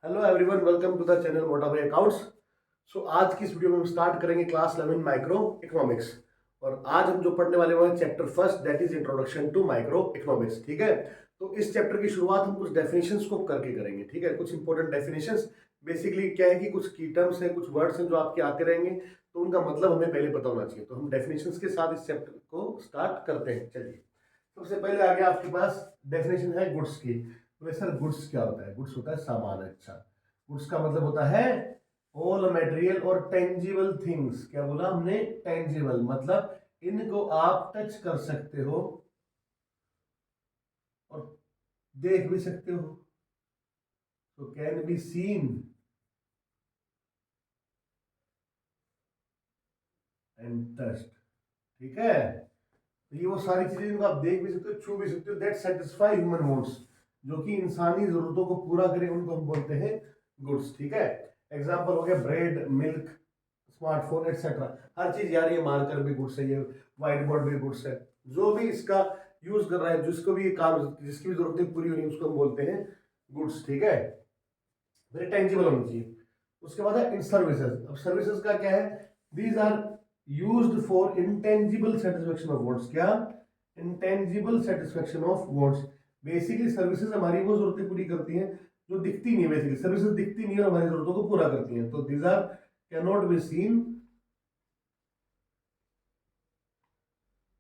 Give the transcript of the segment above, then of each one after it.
Hello everyone, welcome to the channel Mota Bhai accounts. आज की इस वीडियो में हम स्टार्ट करेंगे क्लास 11 माइक्रो इकोनॉमिक्स। और आज हम जो पढ़ने वाले हैं chapter first, that is introduction to micro economics. ठीक है, तो इस चैप्टर की शुरुआत हम कुछ डेफिनेशंस को करके करेंगे। ठीक है, कुछ इंपॉर्टेंट डेफिनेशंस। बेसिकली क्या है कि कुछ की टर्म्स हैं, कुछ वर्ड्स हैं जो आपके आते रहेंगे, तो उनका मतलब हमें पहले पता होना चाहिए। तो हम डेफिनेशंस के साथ इस चैप्टर को स्टार्ट करते हैं। चलिए, सबसे पहले आगे आपके पास डेफिनेशन है गुड्स की। तो सर गुड्स क्या होता है? गुड्स होता है सामान। अच्छा, गुड्स का मतलब होता है ऑल मटेरियल और टेंजिबल थिंग्स। क्या बोला हमने? टेंजिबल मतलब इनको आप टच कर सकते हो और देख भी सकते हो। तो can be seen and touched. ठीक है, तो ये वो सारी चीजें जिनको आप देख भी सकते हो, छू भी सकते हो, दैट सेटिस्फाई ह्यूमन वांट्स, जो कि इंसानी जरूरतों को पूरा करे, उनको हम बोलते हैं गुड्स। ठीक है, एग्जांपल हो गया ब्रेड, मिल्क, स्मार्टफोन एटसेट्रा। हर चीज यार, ये मार्कर भी गुड्स है, ये व्हाइट बोर्ड भी गुड्स है। जो भी इसका यूज कर रहा है, जिसको भी काम, जिसकी भी जरूरतें पूरी होनी, उसको हम बोलते हैं गुड्स। ठीक है, वेरी टेंजिबल होनी चाहिए। उसके बाद है इन सर्विसेज। अब सर्विसेज का क्या है? These are used for intangible satisfaction of wants. क्या? Intangible satisfaction of wants. Basically services हमारी वो जरूरतें पूरी करती हैं जो दिखती नहीं है। बेसिकली सर्विसेज दिखती नहीं है और हमारी जरूरतों को पूरा करती हैं। तो these are can not be seen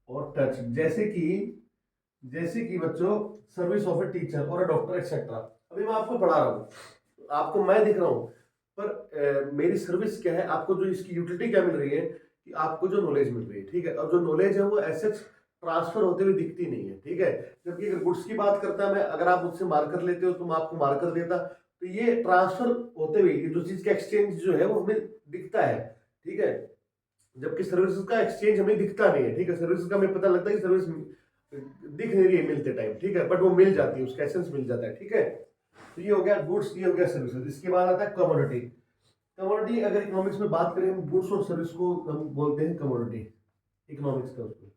और टच। जैसे कि बच्चों, सर्विस ऑफ ए टीचर और ए डॉक्टर एक्सेट्रा। अभी मैं आपको पढ़ा रहा हूँ, आपको मैं दिख रहा हूँ, पर मेरी सर्विस क्या है? आपको जो इसकी यूटिलिटी क्या मिल रही है कि आपको जो नॉलेज मिल रही है। ठीक है, और जो नॉलेज है वो ऐसे ट्रांसफर होते हुए दिखती नहीं है। ठीक है, जबकि अगर गुड्स की बात करता है मैं, अगर आप मुझसे मार्कर लेते हो तो मैं आपको मार्कर देता, तो ये ट्रांसफर होते हुए, ये जो चीज का एक्सचेंज जो है वो हमें दिखता है। ठीक है, जबकि सर्विसेज का एक्सचेंज हमें दिखता नहीं है। ठीक है, सर्विसेज का हमें पता लगता है कि सर्विस दिख नहीं रही है मिलते टाइम। ठीक है, बट वो मिल जाती है, उसका एसेंस मिल जाता है। ठीक है, तो ये हो गया गुड्स, ये हो गया सर्विसेज। इसके बाद आता है कमोडिटी। कमोडिटी अगर इकोनॉमिक्स में बात करें, हम गुड्स और सर्विस को हम बोलते हैं कमोडिटी, इकोनॉमिक्स का उसमें।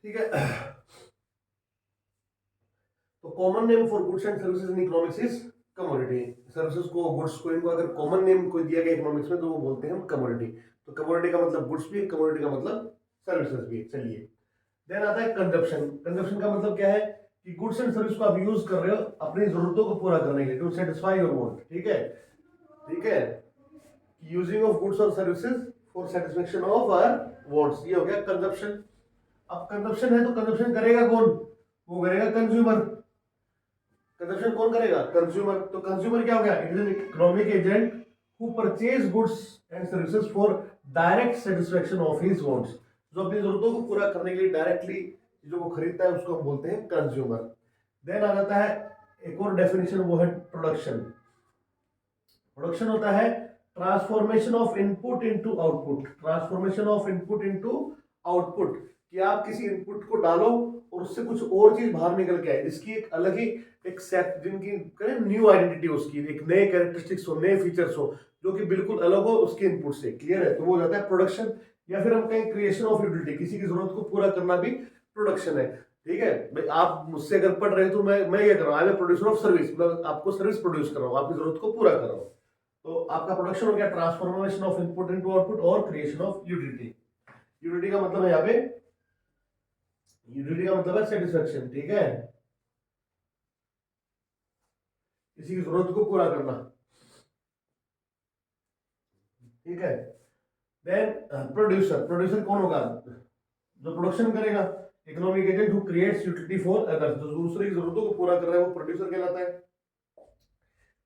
ठीक है, तो common name for goods and services in economics is commodity. Services को, गुड्स को, इनको अगर कॉमन नेम कोई दिया गया इकोनॉमिक्स में तो वो बोलते हैं हम कमोडिटी। तो कमोडिटी का मतलब गुड्स भी है, कमोडिटी का मतलब सर्विसेज भी है। चलिए, देन आता है कंजप्शन। कंजप्शन का मतलब क्या है कि गुड्स एंड सर्विस को आप यूज कर रहे हो अपनी जरूरतों को पूरा करने के लिए, टू सेटिस्फाई योर वांट। ठीक है, ठीक है, यूजिंग ऑफ गुड्स और services for satisfaction of our wants, ये हो गया कंजप्शन। अब कंजप्शन है तो कंजप्शन करेगा कौन? वो करेगा कंज्यूमर। कंजप्शन कौन करेगा? कंज्यूमर। तो कंज्यूमर क्या हो गया? It is an economic agent who purchase goods and services for direct satisfaction of his wants, जो अपनी जरूरतों को पूरा करने के लिए डायरेक्टली चीजों को खरीदता है, उसको हम बोलते हैं कंज्यूमर। देन आ जाता है एक और डेफिनेशन, वो है प्रोडक्शन। प्रोडक्शन होता है transformation of input into output. Transformation of input into output, कि आप किसी इनपुट को डालो और उससे कुछ और चीज बाहर निकल के आए, जिसकी एक अलग ही एक सेट, जिनकी न्यू आइडेंटिटी, उसकी एक नए कैरेक्टरिस्टिक्स हो, नए फीचर्स हो, जो कि बिल्कुल अलग हो उसके इनपुट से। क्लियर है? तो वो हो जाता है प्रोडक्शन। या फिर हम कहें क्रिएशन ऑफ यूटिलिटी, किसी की जरूरत को पूरा करना भी प्रोडक्शन है। ठीक है भाई, आप मुझसे अगर पढ़ रहे हो तो मैं क्या कर रहा हूँ? I am producer of service, मैं आपको सर्विस प्रोड्यूस कर रहा हूँ, आपकी जरूरत को पूरा कर रहा हूँ। तो आपका प्रोडक्शन हो गया transformation of input into output और क्रिएशन ऑफ यूटिलिटी। यूटिलिटी का मतलब है यहाँ पे, यूटिलिटी का मतलब है सेटिस्फेक्शन। ठीक है, किसी की जरूरत को पूरा करना। ठीक है, देन प्रोड्यूसर। प्रोड्यूसर कौन होगा? जो प्रोडक्शन करेगा। Economic agent who creates utility for others, जो दूसरे की जरूरतों को पूरा कर रहा है वो प्रोड्यूसर कहलाता है।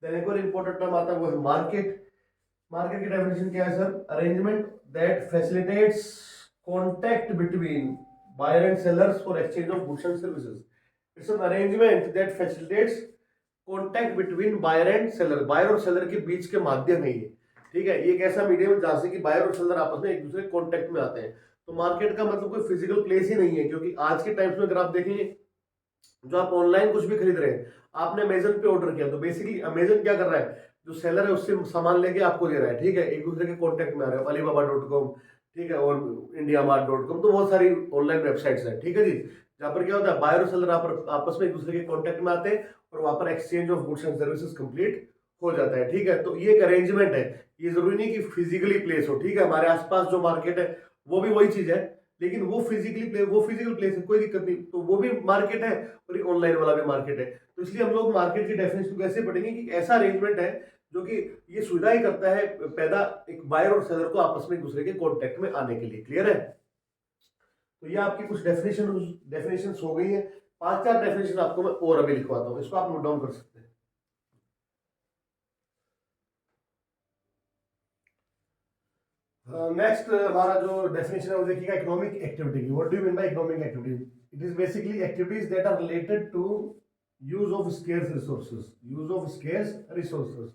देन एक और इंपॉर्टेंट टर्म आता है, वो है मार्केट। मार्केट की डेफिनेशन क्या है sir? Arrangement that facilitates contact between buyer and sellers for exchange of goods and services. It's an arrangement that facilitates contact between buyer and seller. buyer और seller के बीच के माध्यम है ये। ठीक है, ये एक ऐसा मीडियम है जहां से कि buyer और seller आपस में एक दूसरे कॉन्टेक्ट में आते हैं। तो मार्केट का मतलब कोई फिजिकल प्लेस ही नहीं है, क्योंकि आज के टाइम्स में अगर आप देखेंगे, जो आप ऑनलाइन कुछ भी खरीद रहे हैं, आपने अमेजन पे ऑर्डर किया, तो बेसिकली अमेजन क्या कर रहा है? जो सेलर है उससे सामान लेके आपको दे रहा है। ठीक है, एक दूसरे के कॉन्टेक्ट में आ रहे हो, alibaba.com, ठीक है, और indiamart.com, तो बहुत सारी ऑनलाइन वेबसाइट्स हैं। ठीक है जी, जहां पर क्या होता है, बायर और सेलर आपस में एक दूसरे के कांटेक्ट में आते हैं और वहां पर exchange of goods and services complete हो जाता है। ठीक है, तो ये एक अरेंजमेंट है, ये जरूरी नहीं कि फिजिकली प्लेस हो। ठीक है, हमारे आसपास जो मार्केट है वो भी वही चीज है, लेकिन वो फिजिकल प्लेस है, कोई दिक्कत नहीं, तो वो भी मार्केट है और एक ऑनलाइन वाला भी मार्केट है। तो इसलिए हम लोग मार्केट की डेफिनेशन कैसे पढ़ेंगे कि ऐसा अरेंजमेंट है जो कि ये सुविधा ही करता है पैदा एक बायर और सेलर को आपस में एक दूसरे के कॉन्टेक्ट में आने के लिए। क्लियर है? तो ये आपकी कुछ डेफिनेशन हो गई है। 5-4 डेफिनेशन आपको मैं और अभी लिखवाता हूं, इसको आप नोट डाउन कर सकते हैं। नेक्स्ट हमारा जो डेफिनेशन है वो देखिएगा, इकोनॉमिक एक्टिविटी की। What do you mean by economic activity? It is basically activities that are related to use of scarce resources. Use of scarce resources,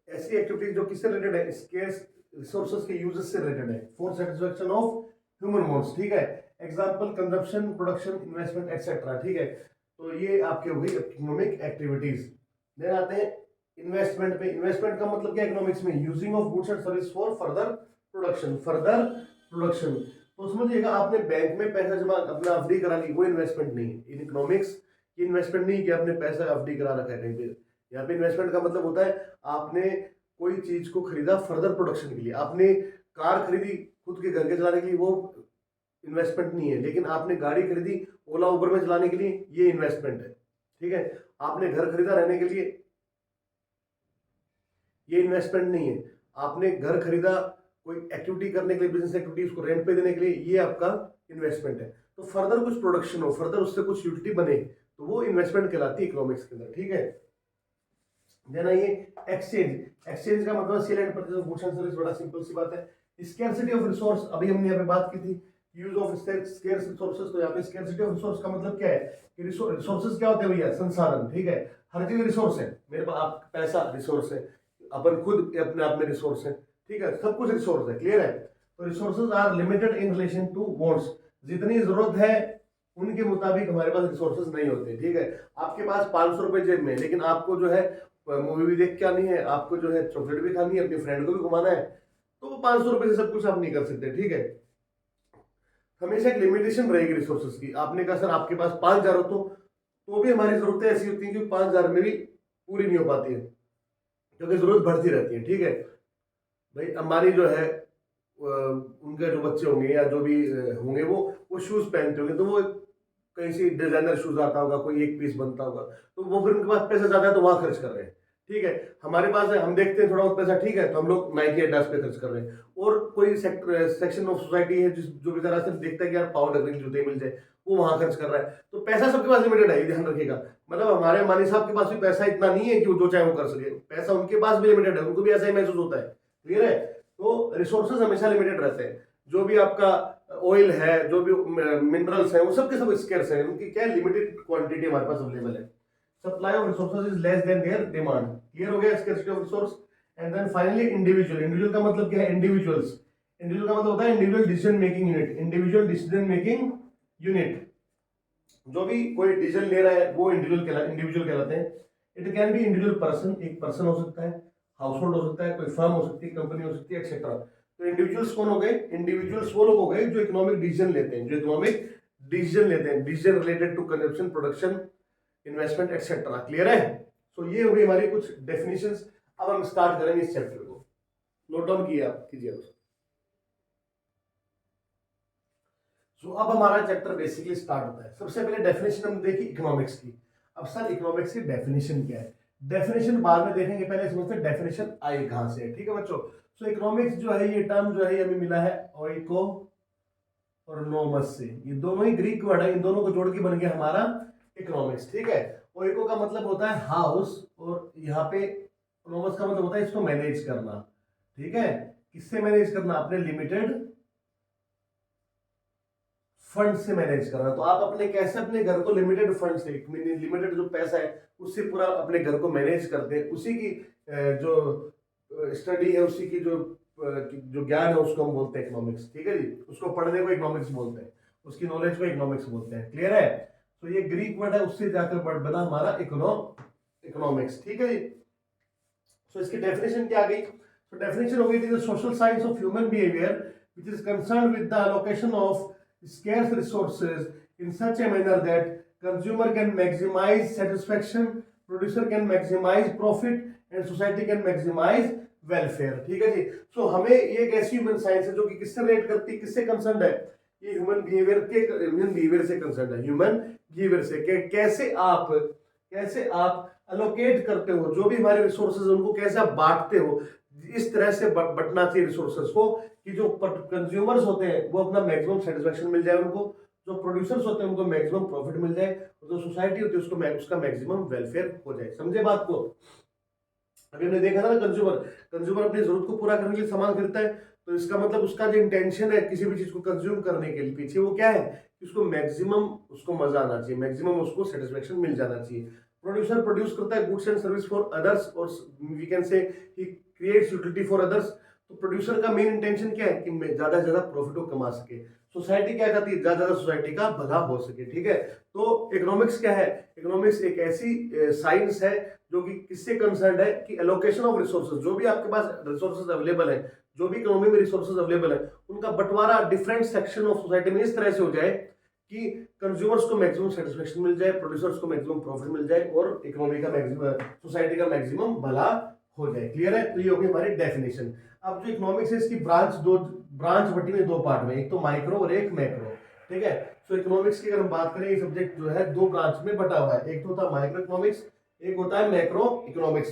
ऐसी एक्टिविटीज जो किससे रिलेटेड है, स्केर्स रिसोर्सेज के यूजेस से रिलेटेड है, for satisfaction of human wants. ठीक है, example consumption, production, investment et cetera. ठीक है, तो ये आपके हो गई इकोनॉमिक एक्टिविटीज। देन आते हैं इन्वेस्टमेंट पे। इन्वेस्टमेंट का मतलब क्या इकोनॉमिक्स में? Using of goods and service for further production. तो समझिएगा, आपने बैंक में पैसा जमा अपना एफडी करा ली, वो इन्वेस्टमेंट नहीं है। इन इकोनॉमिक्स ये इन्वेस्टमेंट नहीं कि आपने पैसा एफडी करा रखा है कहीं पे। यहाँ पे इन्वेस्टमेंट का मतलब होता है आपने कोई चीज को खरीदा फर्दर प्रोडक्शन के लिए। आपने कार खरीदी खुद के घर के चलाने के लिए, वो इन्वेस्टमेंट नहीं है। लेकिन आपने गाड़ी खरीदी ओला उबर में चलाने के लिए, ये इन्वेस्टमेंट है। ठीक है, आपने घर खरीदा रहने के लिए, ये इन्वेस्टमेंट नहीं है। आपने घर खरीदा कोई एक्टिविटी करने के लिए, बिजनेस एक्टिविटी, उसको रेंट पे देने के लिए, ये आपका इन्वेस्टमेंट है। तो फर्दर कुछ प्रोडक्शन हो, फर्दर उससे कुछ यूटिलिटी बने, तो वो इन्वेस्टमेंट कहलाती है इकोनॉमिक्स के अंदर। ठीक है, देना ये एक्सचेंज का मतलब sale and purchase of goods and service. बड़ा सिंपल सी बात है। स्कैर्सिटी ऑफ रिसोर्स, अभी हमने यहाँ पे बात की थी, यूज ऑफ स्केर्स रिसोर्सेज। तो यहाँ पे स्कैर्सिटी ऑफ रिसोर्स का मतलब क्या है कि रिसोर्सेज क्या होते हैं भैया? संसाधन। ठीक है, हर चीज रिसोर्स है। मेरे पास आप पैसा रिसोर्स है, अपन खुद अपने आप में रिसोर्स है। ठीक है, सब कुछ रिसोर्स है। क्लियर है? तो resources are limited in relation to wants. जितनी जरूरत है उनके मुताबिक हमारे पास रिसोर्सेज नहीं होते। ठीक है, आपके पास 500 रुपए जेब में, लेकिन आपको जो है मूवी भी देख के आनी है, आपको जो है चॉकलेट भी खानी है, अपनी फ्रेंड को भी घुमाना है, तो वो 500 रुपए से सब कुछ आप नहीं कर सकते। ठीक है, हमेशा एक लिमिटेशन रहेगी रिसोर्सेज की। आपने कहा सर आपके पास 5,000 हो, तो भी हमारी जरूरतें ऐसी होती हैं कि 5,000 में भी पूरी नहीं हो पाती है, क्योंकि जरूरत बढ़ती रहती है। ठीक है भाई, अंबानी जो है उनके जो बच्चे होंगे या जो भी होंगे, वो शूज पहनते होंगे, तो वो कहीं से डिजाइनर शूज आता होगा, कोई एक पीस बनता होगा, तो वो फिर उनके पास पैसा ज्यादा है तो वहां खर्च कर रहे हैं। ठीक है, हमारे पास है, हम देखते हैं थोड़ा बहुत पैसा, ठीक है, तो हम लोग नाइकी एडिडास पे खर्च कर रहे हैं। और कोई सेक्शन ऑफ सोसाइटी है जो बेचारा सिर्फ देखता है कि यार पावर टेक्निक जूते मिल जाए, वो वहां खर्च कर रहा है। तो पैसा सबके पास लिमिटेड है, ये ध्यान रखिएगा। मतलब हमारे मानी साहब के पास भी पैसा इतना नहीं है कि वो जो चाहे वो कर सके, पैसा उनके पास भी लिमिटेड है, उनको भी ऐसा ही महसूस होता है। क्लियर है? तो रिसोर्सेज हमेशा लिमिटेड रहते हैं। जो भी आपका ऑयल है, जो भी मिनरल्स है, वो सब के सब स्केर्स है, उनकी क्या लिमिटेड क्वांटिटी हमारे पास अवेलेबल है। Supply of resources is less than their demand. Clear हो गया scarcity of resource. And then finally individual का मतलब क्या है? इंडिविजुअल का मतलब होता है इंडिविजुअल डिसीजन मेकिंग यूनिट। जो भी कोई डिसीजन ले रहा है वो इंडिविजुअल कहलाते हैं। It can be individual person, एक पर्सन हो सकता है, हाउस होल्ड हो सकता है, कोई फर्म हो सकती है, कंपनी हो सकती है, एक्सेट्रा। तो इंडिविजुअल्स कौन हो गए? इंडिविजुअल्स वो लोग हो गए जो इकोनॉमिक डिसीजन लेते हैं, decision related to consumption, production, investment et cetera. Clear है? सो ये हो गई हमारी कुछ डेफिनेशंस। अब हम स्टार्ट करेंगे इस चैप्टर को। नोट डाउन कीजिए। सो अब हमारा चैप्टर बेसिकली स्टार्ट होता है। सबसे पहले डेफिनेशन हमने देखी इकोनॉमिक्स की। अब सर इकोनॉमिक्स की डेफिनेशन क्या है? डेफिनेशन बाद में देखेंगे, पहले समझते हैं डेफिनेशन आई कहां से है। ठीक है बच्चों? सो इकोनॉमिक्स जो है, ये टर्म जो है हमें मिला है ओइको और नोमस से। ये दोनों ही ग्रीक वर्ड है, इन दोनों को जोड़ के बन गया हमारा इकोनॉमिक्स। ठीक है, ओइको का मतलब होता है हाउस, और यहाँ पे नोमस का मतलब होता है इसको मैनेज करना। ठीक है, किससे मैनेज करना? अपने लिमिटेड फंड से मैनेज करना। तो आप अपने कैसे अपने घर को लिमिटेड फंड से, लिमिटेड जो पैसा है उससे पूरा अपने घर को मैनेज करते हैं, उसी की जो स्टडी है, उसी की जो ज्ञान है, उसको हम बोलते हैं इकोनॉमिक्स। ठीक है जी, उसको पढ़ने को इकोनॉमिक्स बोलते हैं, उसकी नॉलेज को इकोनॉमिक्स बोलते हैं। क्लियर है? तो ये ग्रीक वर्ड है, उससे जाकर वर्ड बना हमारा इकोनॉमिक्स। ठीक है जी। सो इसकी डेफिनेशन क्या आ गई? तो डेफिनेशन हो गई थी social science of human behaviour which is concern with the allocation of scarce resources in such a manner that consumer can maximize satisfaction, producer can maximize profit and society can maximize welfare. ठीक है जी। सो हमें ये एक ऐसी human science है जो कि किससे रिलेट करती है, किससे कंसर्न है, ये ह्यूमन बिहेवियर से कंसर्न है, ह्यूमन बिहेवियर से। कैसे आप अलोकेट करते हो जो भी हमारे रिसोर्सेज उनको कैसे आप बांटते हो, इस तरह से बटना चाहिए रिसोर्सेज को कि जो कंज्यूमर्स होते हैं वो अपना मैक्सिमम सेटिस्फेक्शन मिल जाए उनको, जो प्रोड्यूसर्स होते हैं उनको मैक्सिमम प्रॉफिट मिल जाए, और जो सोसाइटी होती है उसको उसका मैक्सिमम वेलफेयर हो जाए। समझे बात को? अभी हमने देखा था ना, कंज्यूमर अपनी जरूरत को पूरा करने के लिए सामान खरीदता है, तो इसका मतलब उसका जो इंटेंशन है किसी भी चीज को कंज्यूम करने के लिए पीछे वो क्या है कि उसको मैक्सिमम उसको मजा आना चाहिए, मैक्सिमम उसको सेटिस्फेक्शन मिल जाना चाहिए। प्रोड्यूसर प्रोड्यूस करता है goods and service for others, और we can say he creates utility for others. तो प्रोड्यूसर का मेन इंटेंशन क्या है कि ज्यादा से ज्यादा प्रॉफिट को कमा सके। सोसाइटी क्या चाहती है, ज्यादा ज्यादा सोसाइटी का भला हो सके। ठीक है, तो इकोनॉमिक्स क्या है, इकोनॉमिक्स एक ऐसी साइंस है जो कि किससे कंसर्न है कि एलोकेशन ऑफ रिसोर्सेज, जो भी आपके पास रिसोर्सेज अवेलेबल है, जो भी इकोनॉमी में रिसोर्सेज अवेलेबल है, उनका बंटवारा डिफरेंट सेक्शन ऑफ सोसाइटी में इस तरह से हो जाए कि कंज्यूमर्स को मैक्सिमम सेटिस्फेक्शन मिल जाए, प्रोड्यूसर्स को मैक्सिमम प्रॉफिट मिल जाए, और इकोनॉमी का मैक्सिमम, सोसाइटी का मैक्सिमम भला हो जाए। क्लियर है? तो ये होगी हमारी डेफिनेशन। अब जो इकोनॉमिक्स है इसकी ब्रांच बटी हुई दो पार्ट में, एक तो माइक्रो और एक मैक्रो। ठीक है, तो इकोनॉमिक्स की अगर हम बात करें, ये सब्जेक्ट जो है दो ब्रांच में बटा हुआ है, एक तो होता है माइक्रो इकोनॉमिक्स, एक होता है मैक्रो इकोनॉमिक्स।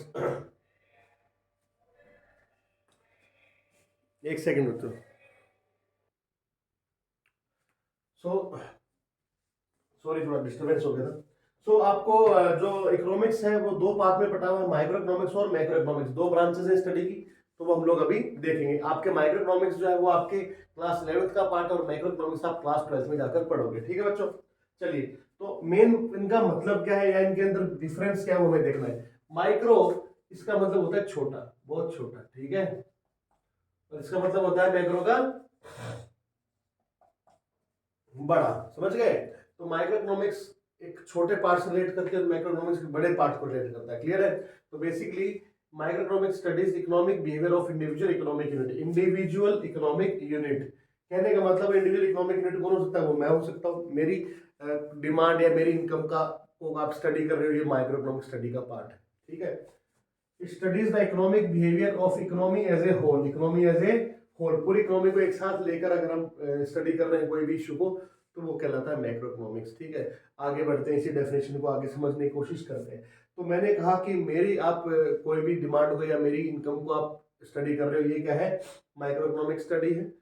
एक सेकंड बच्चों। सॉरी थोड़ा डिस्टर्बेंस हो गया था। आपको जो इकोनॉमिक्स है वो दो पार्ट में बटा हुआ है, माइक्रो इकोनॉमिक्स और मैक्रो इकोनॉमिक्स, दो ब्रांचेस है स्टडी की। तो वो हम लोग अभी देखेंगे। आपके माइक्रो इकोनॉमिक्स जो है वो आपके क्लास 11th का पार्ट, और मैक्रो इकोनॉमिक्स आप क्लास 12th में जाकर पढ़ोगे। ठीक है बच्चों? चलिए, तो मेन इनका मतलब क्या है या इनके अंदर डिफरेंस क्या है वो हमें देखना है। माइक्रो, इसका मतलब होता है छोटा, बहुत छोटा। ठीक है, और इसका मतलब होता है मैक्रो का बड़ा। समझ गए? तो माइक्रो इकोनॉमिक्स एक छोटे पार्ट से रिलेट करके, और मैक्रो इकोनॉमिक्स बड़े पार्ट को रिलेट करता है। क्लियर है? तो basically micro economics studies economic behaviour of individual economic unit. Individual economic unit कहने का मतलब इंडिविजुअल इकोनॉमिक यूनिट कौन हो सकता है? वो मैं हो सकता हूँ। मेरी डिमांड या मेरी इनकम का को आप स्टडी कर रहे हो, ये माइक्रो इकोनॉमिक स्टडी का पार्ट है। ठीक है, studies the economic behaviour of economy as a whole. Economy as a whole, पूरी इकोनॉमी को एक साथ लेकर अगर हम स्टडी कर रहे हैं कोई भी इशू को, तो वो कहलाता है मैक्रो इकोनॉमिक्स। ठीक है, आगे बढ़ते हैं, इसी डेफिनेशन को आगे समझने की कोशिश करते हैं। तो मैंने कहा कि मेरी आप कोई भी डिमांड को या मेरी इनकम को आप स्टडी कर रहे हो, ये क्या है? माइक्रो इकोनॉमिक स्टडी है।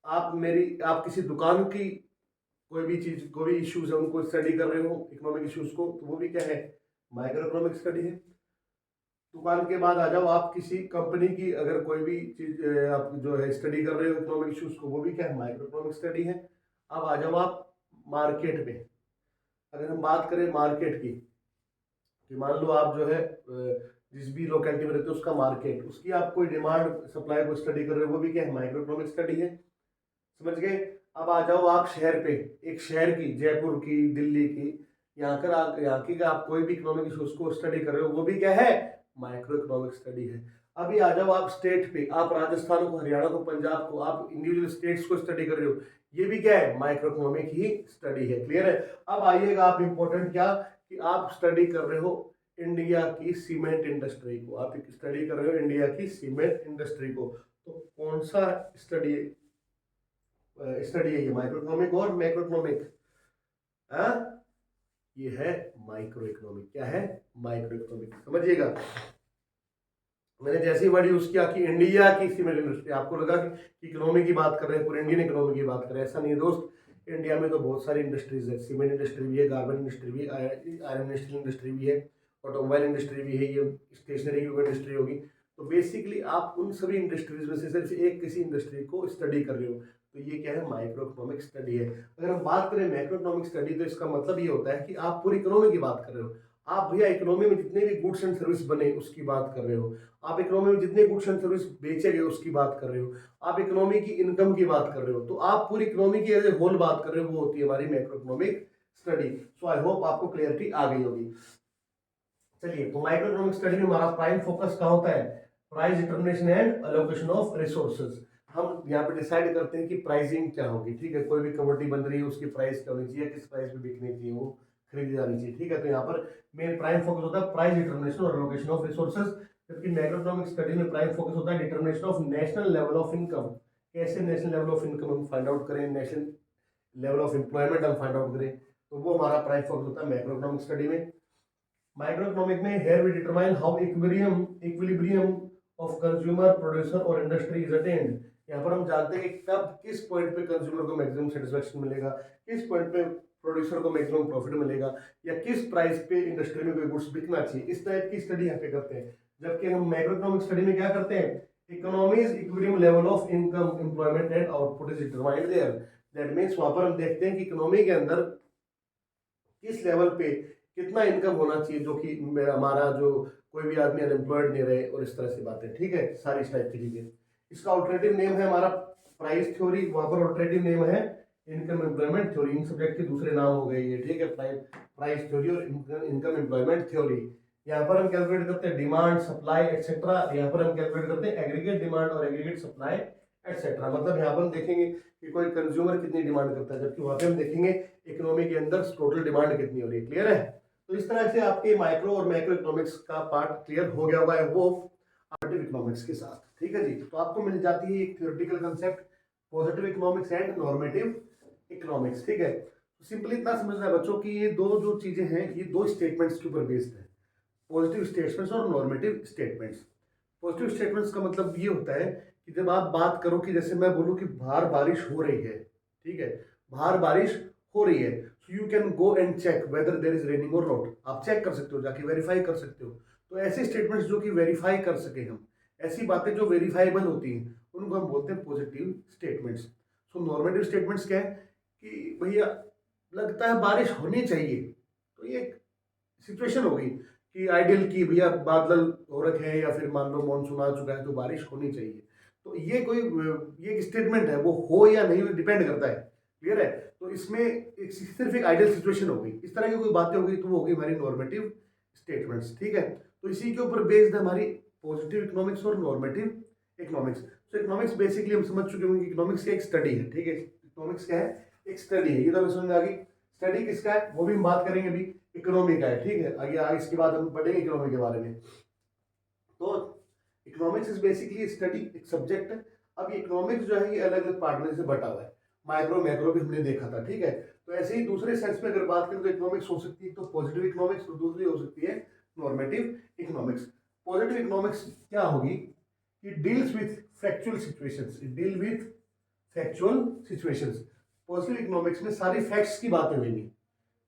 आप किसी दुकान की कोई भी चीज, कोई भी इश्यूज है उनको स्टडी कर रहे हो, इकोनॉमिक इश्यूज को, तो वो भी क्या है? माइक्रो इकोनॉमिक स्टडी है। दुकान के बाद आ जाओ, आप किसी कंपनी की अगर कोई भी चीज आप जो है स्टडी कर रहे हो इकोनॉमिक इश्यूज को, वो भी क्या है? माइक्रो इकोनॉमिक स्टडी है। अब आ जाओ आप मार्केट में। अगर हम बात करें मार्केट की, कि मान लो आप जो है जिस भी लोकेलिटी में रहते हो उसका मार्केट, उसकी आप कोई डिमांड सप्लाई को स्टडी कर रहे हो, वो भी क्या है? माइक्रो इकोनॉमिक स्टडी है। समझ गए? अब आ जाओ आप शहर पे, एक शहर की, जयपुर की, दिल्ली की, यहाँ की का आप कोई भी इकोनॉमिक इशूज को स्टडी कर रहे हो, वो भी क्या है? माइक्रो इकोनॉमिक स्टडी है। अभी आ जाओ आप स्टेट पे, आप राजस्थान को, हरियाणा को, पंजाब को, आप इंडिविजुअल स्टेट्स को स्टडी कर रहे हो, ये भी क्या है? माइक्रो इकोनॉमिक ही स्टडी है। क्लियर है? अब आइएगा आप, इंपॉर्टेंट क्या कि आप स्टडी कर रहे हो इंडिया की सीमेंट इंडस्ट्री को, आप स्टडी कर रहे हो इंडिया की सीमेंट इंडस्ट्री को। तो कौन सा स्टडी है ये? माइक्रो इकोनॉमिक और मैक्रो इकोनॉमिक? ये है माइक्रो इकोनॉमिक। क्या है? Micro economic. समझिएगा, मैंने जैसे ही वर्ड यूज किया कि इंडिया की सीमेंट इंडस्ट्री, आपको लगा कि इकोनॉमी की बात कर रहे हैं, पूरे इंडियन इकोनॉमी की बात कर रहे हैं। ऐसा नहीं है दोस्त, इंडिया में तो बहुत सारी इंडस्ट्रीज है। सीमेंट इंडस्ट्री भी है, गारमेंट इंडस्ट्री भी है, आयरन इंडस्ट्री भी है, ऑटोमोबाइल इंडस्ट्री भी है, ये स्टेशनरी की इंडस्ट्री होगी। तो बेसिकली आप उन सभी इंडस्ट्रीज में से सिर्फ एक किसी इंडस्ट्री को स्टडी कर रहे हो, तो ये क्या है? माइक्रो इकोनॉमिक स्टडी है। अगर हम बात करें मैक्रो इकोनॉमिक स्टडी, तो इसका मतलब ये होता है कि आप पूरी इकोनॉमी की बात कर रहे हो। आप भैया इकोनॉमी में जितने भी गुड्स एंड सर्विस बने उसकी बात कर रहे हो, आप इकोनॉमी में जितने गुड्स एंड सर्विस बेचे गए उसकी बात कर रहे हो, आप इकोनॉमी की इनकम की बात कर रहे हो, तो आप पूरी इकोनॉमी की एज ए होल बात कर रहे हो, वो होती है हमारी macro economic study. So I hope आपको क्लियरिटी आ गई होगी। चलिए, तो माइक्रो इकोनॉमिक स्टडी में हमारा प्राइम फोकस कहाँ होता है? Price determination and allocation of resources. हम यहाँ पे डिसाइड करते हैं कि प्राइसिंग क्या होगी, ठीक है। कोई भी कमोडिटी बन रही है उसकी प्राइस क्या होनी चाहिए, किस प्राइस पे बिकनी चाहिए, वो खरीदी जानी चाहिए, ठीक है। तो यहाँ पर मेन प्राइम फोकस होता है प्राइस डिटर्मिनेशन और एलोकेशन ऑफ रिसोर्सेज, जबकि मैक्रोइकोनॉमिक स्टडी में प्राइम फोकस होता है determination of national level of income. कैसे नेशनल लेवल ऑफ इनकम हम फाइंड आउट करें, नेशनल लेवल ऑफ एम्प्लॉयमेंट हम फाइंड आउट करें, तो वो हमारा प्राइम फोकस होता है मैक्रोइकोनॉमिक स्टडी में। माइक्रोइकोनॉमिक में here we determine how equilibrium of consumer producer और इंडस्ट्री इज अटेन्ड। यहाँ पर हम जानते हैं कि कब किस पॉइंट पे कंज्यूमर को मैक्सिमम सेटिस्फेक्शन मिलेगा, किस पॉइंट पे प्रोड्यूसर को मैक्सिमम प्रॉफिट मिलेगा, या किस प्राइस पे इंडस्ट्री में कोई गुड्स बिकना चाहिए, इस टाइप की स्टडी यहाँ पे करते हैं। जबकि हम मैक्रोइकोनॉमिक स्टडी में क्या करते हैं, economies equilibrium level of income employment and output is determined there. That means वहां पर हम देखते हैं कि इकोनॉमी के अंदर किस लेवल पे कितना इनकम होना चाहिए, जो कि हमारा जो कोई भी आदमी अनएम्प्लॉयड नहीं रहे, और इस तरह से बातें, ठीक है, सारी इस टाइप की चीजें। इसका ऑल्टरनेटिव नेम है हमारा प्राइस थ्योरी, वहां पर ऑल्टरनेटिव नेम है इनकम एम्प्लॉयमेंट थ्योरी। इन सब्जेक्ट के दूसरे नाम हो गए ये, ठीक है, प्राइस थ्योरी और इनकम एम्प्लॉयमेंट थ्योरी। यहाँ पर हम कैलकुलेट करते हैं डिमांड, सप्लाई एक्सेट्रा। यहाँ पर हम कैलकुलेट करते हैं एग्रीगेट डिमांड और एग्रीगेट सप्लाई एक्सेट्रा। मतलब यहाँ पर हम देखेंगे कि कोई कंज्यूमर कितनी डिमांड करता है, जबकि वहां पे हम देखेंगे इकोनॉमी के अंदर टोटल डिमांड कितनी हो रही है। क्लियर है? तो इस तरह से आपके माइक्रो और मैक्रो इकोनॉमिक्स का पार्ट क्लियर हो गया होगा वो पॉजिटिव इकोनॉमिक्स के साथ, ठीक है जी। तो आपको मिल जाती है एक theoretical concept positive economics and normative economics, ठीक है। तो सिंपली इतना समझना है बच्चों कि ये दो जो चीजें हैं ये दो स्टेटमेंट्स के ऊपर बेस्ड है, पॉजिटिव स्टेटमेंट्स और नॉर्मेटिव स्टेटमेंट्स। पॉजिटिव स्टेटमेंट्स का मतलब ये होता है कि जब आप बात करो कि जैसे मैं बोलूँ कि बाहर बारिश हो रही है, ठीक है, बाहर बारिश हो रही है, so you can go and check whether there is raining or not. आप चेक कर सकते हो, जाके वेरीफाई कर सकते हो। तो ऐसे स्टेटमेंट्स जो कि वेरीफाई कर सके हम, ऐसी बातें जो वेरीफाइबल होती हैं, उनको हम बोलते हैं पॉजिटिव स्टेटमेंट्स। सो नॉर्मेटिव स्टेटमेंट्स क्या है कि भैया लगता है बारिश होनी चाहिए, तो ये सिचुएशन हो गई कि आइडियल की भैया बादल हो रखे हैं, या फिर मान लो मानसून आ चुका है तो बारिश होनी चाहिए। तो ये एक स्टेटमेंट है, वो हो या नहीं डिपेंड करता है। क्लियर है? तो इसमें सिर्फ एक आइडियल सिचुएशन हो गई, इस तरह की कोई बातें हो गई तो वो होगी हमारी नॉर्मेटिव स्टेटमेंट्स, ठीक है। तो इसी के ऊपर बेस्ड है हमारी पॉजिटिव इकोनॉमिक्स और नॉर्मेटिव इकोनॉमिक्स। तो इकोनॉमिक्स बेसिकली हम समझ चुके होंगे कि इकोनॉमिक्स एक स्टडी है, ठीक है। इकोनॉमिक्स क्या है? एक स्टडी है, ये तो हमें समझ में आ गई। स्टडी किसका है वो भी हम बात करेंगे अभी, इकोनॉमी का है, ठीक है। आगे आगे इसके बाद हम पढ़ेंगे इकोनॉमी के बारे में। तो इकोनॉमिक्स इज बेसिकली स्टडी, एक सब्जेक्ट है। अब इकोनॉमिक्स जो है ये अलग अलग पार्ट में से बटा हुआ है, माइक्रो मैक्रो भी हमने देखा था, ठीक है। तो ऐसे ही दूसरे सेंस में अगर बात करें तो इकोनॉमिक्स हो सकती है तो पॉजिटिव इकोनॉमिक्स, और दूसरी हो सकती है नॉर्मेटिव इकोनॉमिक्स। पॉजिटिव इकोनॉमिक्स क्या होगी? It deals with factual situations, it deal with factual situations. Positive economics में सारी फैक्ट्स की बातें होंगी,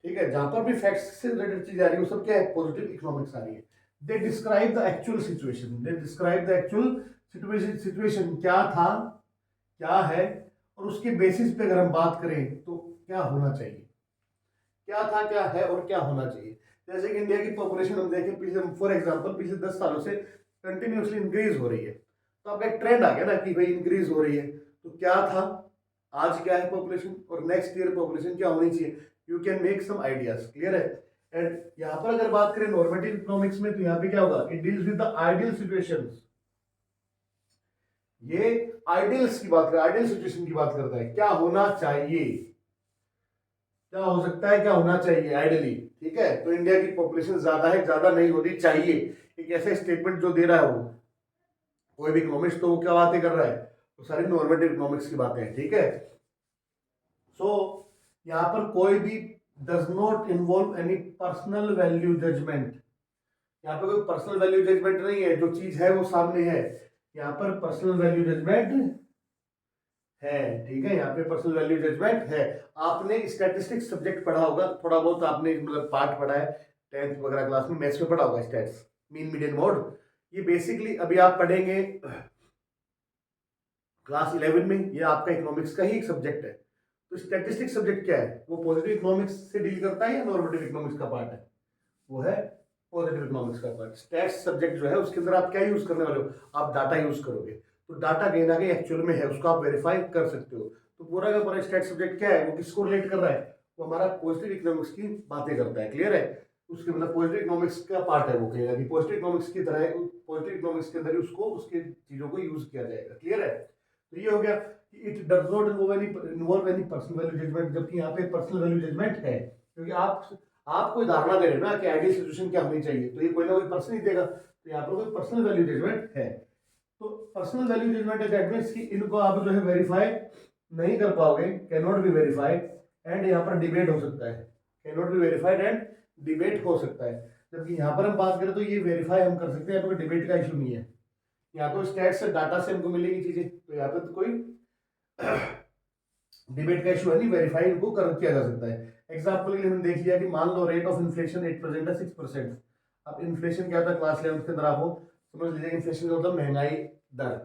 ठीक है। जहां पर भी फैक्ट्स से रिलेटेड चीज आ रही है वो सब क्या है? पॉजिटिव इकोनॉमिक्स आ रही है। They describe the actual situation, they describe the actual situation क्या था, क्या है, और उसके बेसिस पे अगर हम बात करें तो क्या होना चाहिए, क्या था, क्या है और क्या होना चाहिए। जैसे कि इंडिया की पॉपुलेशन हम देखें पिछले, फॉर एग्जांपल पिछले 10 सालों से कंटिन्यूसली इंक्रीज हो रही है, तो आपका एक ट्रेंड आ गया ना कि भाई इंक्रीज हो रही है। तो क्या था, आज क्या है पॉपुलेशन, और नेक्स्ट ईयर पॉपुलेशन क्या होनी चाहिए, you can make some ideas. Clear है? एंड यहाँ पर अगर बात करें नॉर्मेटिव इकोनॉमिक्स में तो यहाँ पे क्या होगा? It deals with the ideal situations. ये आइडियल्स की बात कर, आइडियल सिचुएशन की बात करता है, क्या होना चाहिए, क्या हो सकता है, क्या होना चाहिए आइडियली, ठीक है। तो इंडिया की पॉपुलेशन ज्यादा है, ज्यादा नहीं होनी चाहिए, एक ऐसा स्टेटमेंट जो दे रहा है वो कोई भी इकोनॉमिक्स, तो वो क्या बातें कर रहा है? तो सारी नॉर्मेटिव इकोनॉमिक्स की बातें हैं, ठीक है। सो यहाँ पर कोई भी does not involve any personal value judgement. यहाँ पे कोई पर्सनल वैल्यू जजमेंट नहीं है, जो चीज है वो सामने है। यहाँ पर पर्सनल वैल्यू जजमेंट है, ठीक है, यहाँ पे पर्सनल वैल्यू जजमेंट है। आपने स्टैटिस्टिक्स सब्जेक्ट पढ़ा होगा, थोड़ा बहुत आपने मतलब पार्ट पढ़ा है 10th वगैरह क्लास में, मैथ्स में पढ़ा होगा स्टैट्स, मीन मीडियन मोड। ये बेसिकली अभी आप पढ़ेंगे क्लास 11 में, ये आपका इकोनॉमिक्स का ही एक सब्जेक्ट है। तो स्टैटिस्टिक्स सब्जेक्ट क्या है? वो पॉजिटिव इकोनॉमिक्स से डील करता है या नॉर्मेटिव इकोनॉमिक्स का पार्ट है? वो है पॉजिटिव इकोनॉमिक्स का पार्ट। स्टैट्स सब्जेक्ट जो है उसके अंदर आप क्या यूज करने वाले हो? आप डाटा यूज करोगे। तो डाटा कहीं ना कहीं एक्चुअल में है, उसको आप वेरीफाई कर सकते हो। तो पूरा का पूरा स्टैट सब्जेक्ट क्या है? वो किसको रिलेट कर रहा है? वो हमारा पॉजिटिव इकोनॉमिक्स की बातें करता है। क्लियर है? उसके मतलब पॉजिटिव इकोनॉमिक्स का पार्ट है वो, कहेगा कि पॉजिटिव इकोनॉमिक्स की तरह पॉजिटिव इकोनॉमिक्स के अंदर ही उसको उसके चीजों को यूज किया जाएगा। क्लियर है? तो ये हो गया कि it does not involve any personal value judgement, जबकि यहाँ पे पर्सनल वैल्यू जजमेंट है, क्योंकि आप कोई धारणा दे रहे हो ना कि आइडियल सिचुएशन क्या होनी चाहिए, तो ये कोई ना कोई पर्सन ही देगा, तो यहाँ पर कोई पर्सनल वैल्यू जजमेंट है। तो personal value judgement that means कि इनको आप जो है वेरीफाई नहीं कर पाओगे, can not be verified, and यहाँ पर डिबेट हो सकता है, can not be verified and debate हो सकता है। जबकि यहाँ पर हम बात करें तो ये वेरीफाई हम कर सकते हैं, यहाँ पर डिबेट का इशू नहीं है, यहाँ तो स्टैट्स से डाटा से हमको मिलेगी चीजें, तो यहाँ पर तो कोई डिबेट का इशू है नहीं, वेरीफाई इनको कर किया जा सकता है। एग्जाम्पल के लिए हमने देख लिया कि मान लो rate of inflation at present है 6%। अब इन्फ्लेशन क्या था क्लास 11 के अंदर, आपको समझ लीजिए इन्फ्लेशन का मतलब महंगाई दर,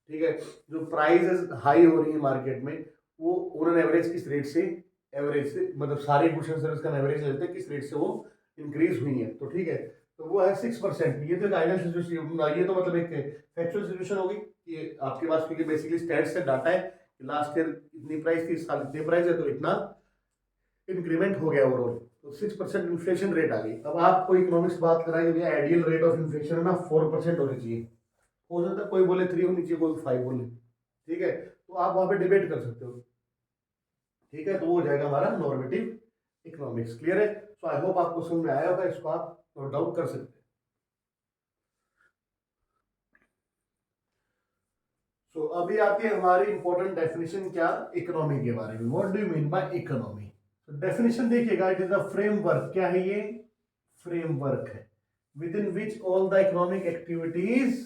ठीक है, जो प्राइस हाई हो रही है मार्केट में, वो ऑन एवरेज किस रेट से, एवरेज से मतलब सारे गुड्स एंड सर्विस का एवरेज लेते हैं किस रेट से वो इंक्रीज हुई है, तो ठीक है, तो वो है 6%। ये तो एक आइडियल सिचुएशन, ये तो मतलब एक फैक्चुअल सिचुएशन होगी कि आपके पास, क्योंकि बेसिकली स्टैट्स से डाटा है, लास्ट ईयर इतनी प्राइस थी, इस साल इतनी प्राइस है, तो इतना इंक्रीमेंट हो गया ओवरऑल, तो 6% इन्फ्लेशन रेट आ गई। अब आप कोई इकोनॉमिक्स बात कराएंगे भैया आइडियल रेट ऑफ इन्फ्लेशन है ना 4% होनी चाहिए, हो सकता है कोई बोले 3 होनी चाहिए, कोई 5 बोले, ठीक है, तो आप वहां पे डिबेट कर सकते हो, ठीक है, तो वो हो जाएगा हमारा नॉर्मेटिव इकोनॉमिक्स। क्लियर है? सो आई होप आपको समझ में आया होगा, इसको आप नोट डाउन कर सकते हैं। सो अभी आती है हमारी इंपॉर्टेंट डेफिनेशन, क्या, इकोनॉमी के बारे में। What do you mean by economy? तो डेफिनेशन देखिएगा, इट इज अ फ्रेमवर्क, क्या है ये, फ्रेमवर्क है, within which all the economic activities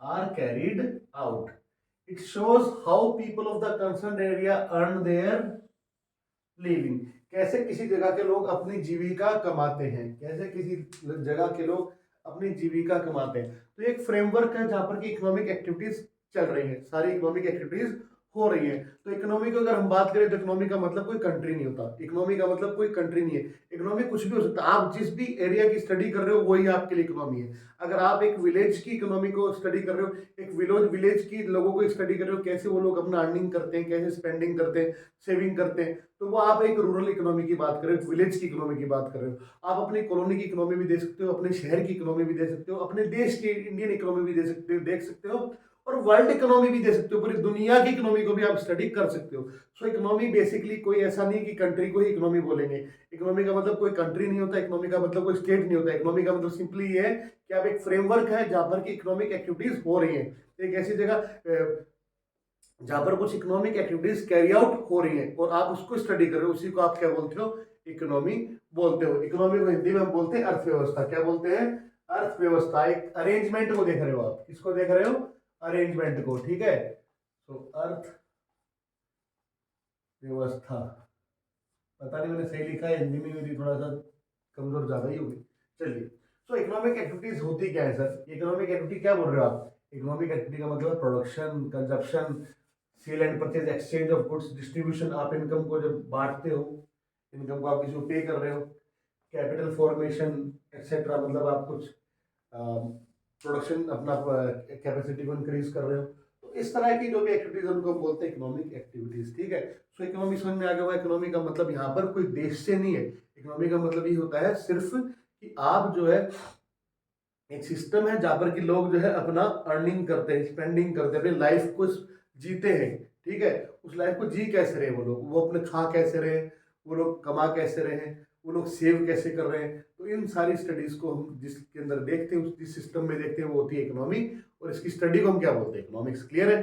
are carried out. It shows how people of the concern area earn their living, कैसे किसी जगह के लोग अपनी जीविका कमाते हैं, कैसे किसी जगह के लोग अपनी जीविका कमाते हैं। तो एक फ्रेमवर्क है जहां पर की इकोनॉमिक एक्टिविटीज चल रही है, सारी इकोनॉमिक एक्टिविटीज हो रही है। तो इकोनॉमी की अगर हम बात करें तो इकोनॉमी का मतलब कोई कंट्री नहीं होता, इकोनॉमी का मतलब कोई कंट्री नहीं है, इकोनॉमी कुछ भी हो सकता है, आप जिस भी एरिया की स्टडी कर रहे हो वही आपके लिए इकोनॉमी है। अगर आप एक विलेज की इकोनॉमी को स्टडी कर रहे हो, एक विलेज की लोगों को स्टडी कर रहे हो, कैसे वो लोग अपना अर्निंग करते हैं, कैसे स्पेंडिंग करते हैं, सेविंग करते हैं, तो वो आप एक रूरल इकोनॉमी की बात कर रहे हो, विलेज की इकोनॉमी की बात कर रहे हो। आप अपनी कॉलोनी की इकोनॉमी भी दे सकते हो, अपने शहर की इकोनॉमी भी दे सकते हो, अपने देश की इंडियन इकोनॉमी भी दे सकते हो, देख सकते हो, और वर्ल्ड इकोनॉमी भी दे सकते हो, पूरी दुनिया की इकोनॉमी को भी आप स्टडी कर सकते हो। सो इकोनॉमी बेसिकली कोई ऐसा नहीं कि कंट्री को ही इकोनॉमी बोलेंगे, इकोनॉमी का मतलब कोई कंट्री नहीं होता, इकोनॉमी का मतलब कोई स्टेट नहीं होता, इकोनॉमी का मतलब सिंपली ये है कि आप एक फ्रेमवर्क है जहां पर की इकोनॉमिक एक्टिविटीज हो रही है, एक ऐसी जगह जहां पर कुछ इकोनॉमिक एक्टिविटीज कैरी आउट हो रही है और आप उसको स्टडी कर रहे हो, उसी को आप क्या बोलते हो, इकोनॉमी बोलते हो। इकोनॉमी को हिंदी में हम बोलते हैं अर्थव्यवस्था, क्या बोलते हैं, अर्थव्यवस्था। एक अरेंजमेंट को देख रहे हो आप, किसको देख रहे हो, अरेंजमेंट को, ठीक है, तो अर्थव्यवस्था, पता नहीं मैंने सही लिखा है, हिंदी में मेरी थोड़ा सा कमजोर ज्यादा ही होगी, चलिए। सो इकोनॉमिक एक्टिविटीज होती क्या है सर, इकोनॉमिक एक्टिविटी क्या बोल रहे हो आप, इकोनॉमिक एक्टिविटी का मतलब production, consumption, sale and purchase, exchange of goods, distribution, आप इनकम को जब बांटते हो, इनकम को आप किसी को पे कर रहे हो, कैपिटल फॉर्मेशन एक्सेट्रा, मतलब आप कुछ प्रोडक्शन अपना कैपेसिटी को इंक्रीज कर रहे हो, तो इस तरह की जो भी एक्टिविटीज उनको हम बोलते हैं इकोनॉमिक एक्टिविटीज, ठीक है। सो इकोनॉमी समझ में आ गया होगा, इकोनॉमी का मतलब यहाँ पर कोई देश से नहीं है, इकोनॉमी का मतलब ये होता है सिर्फ कि आप जो है एक सिस्टम है जहां पर कि लोग जो है अपना अर्निंग करते हैं, स्पेंडिंग करते हैं, अपनी लाइफ को जीते हैं, ठीक है, उस लाइफ को जी कैसे रहे वो लोग, वो अपने खा कैसे रहे, वो लोग कमा कैसे रहे, वो लोग सेव कैसे कर रहे हैं, तो इन सारी स्टडीज को हम जिसके अंदर देखते हैं, जिस सिस्टम में देखते हैं, वो होती है इकोनॉमी, और इसकी स्टडी को हम क्या बोलते हैं, इकोनॉमिक्स। क्लियर है?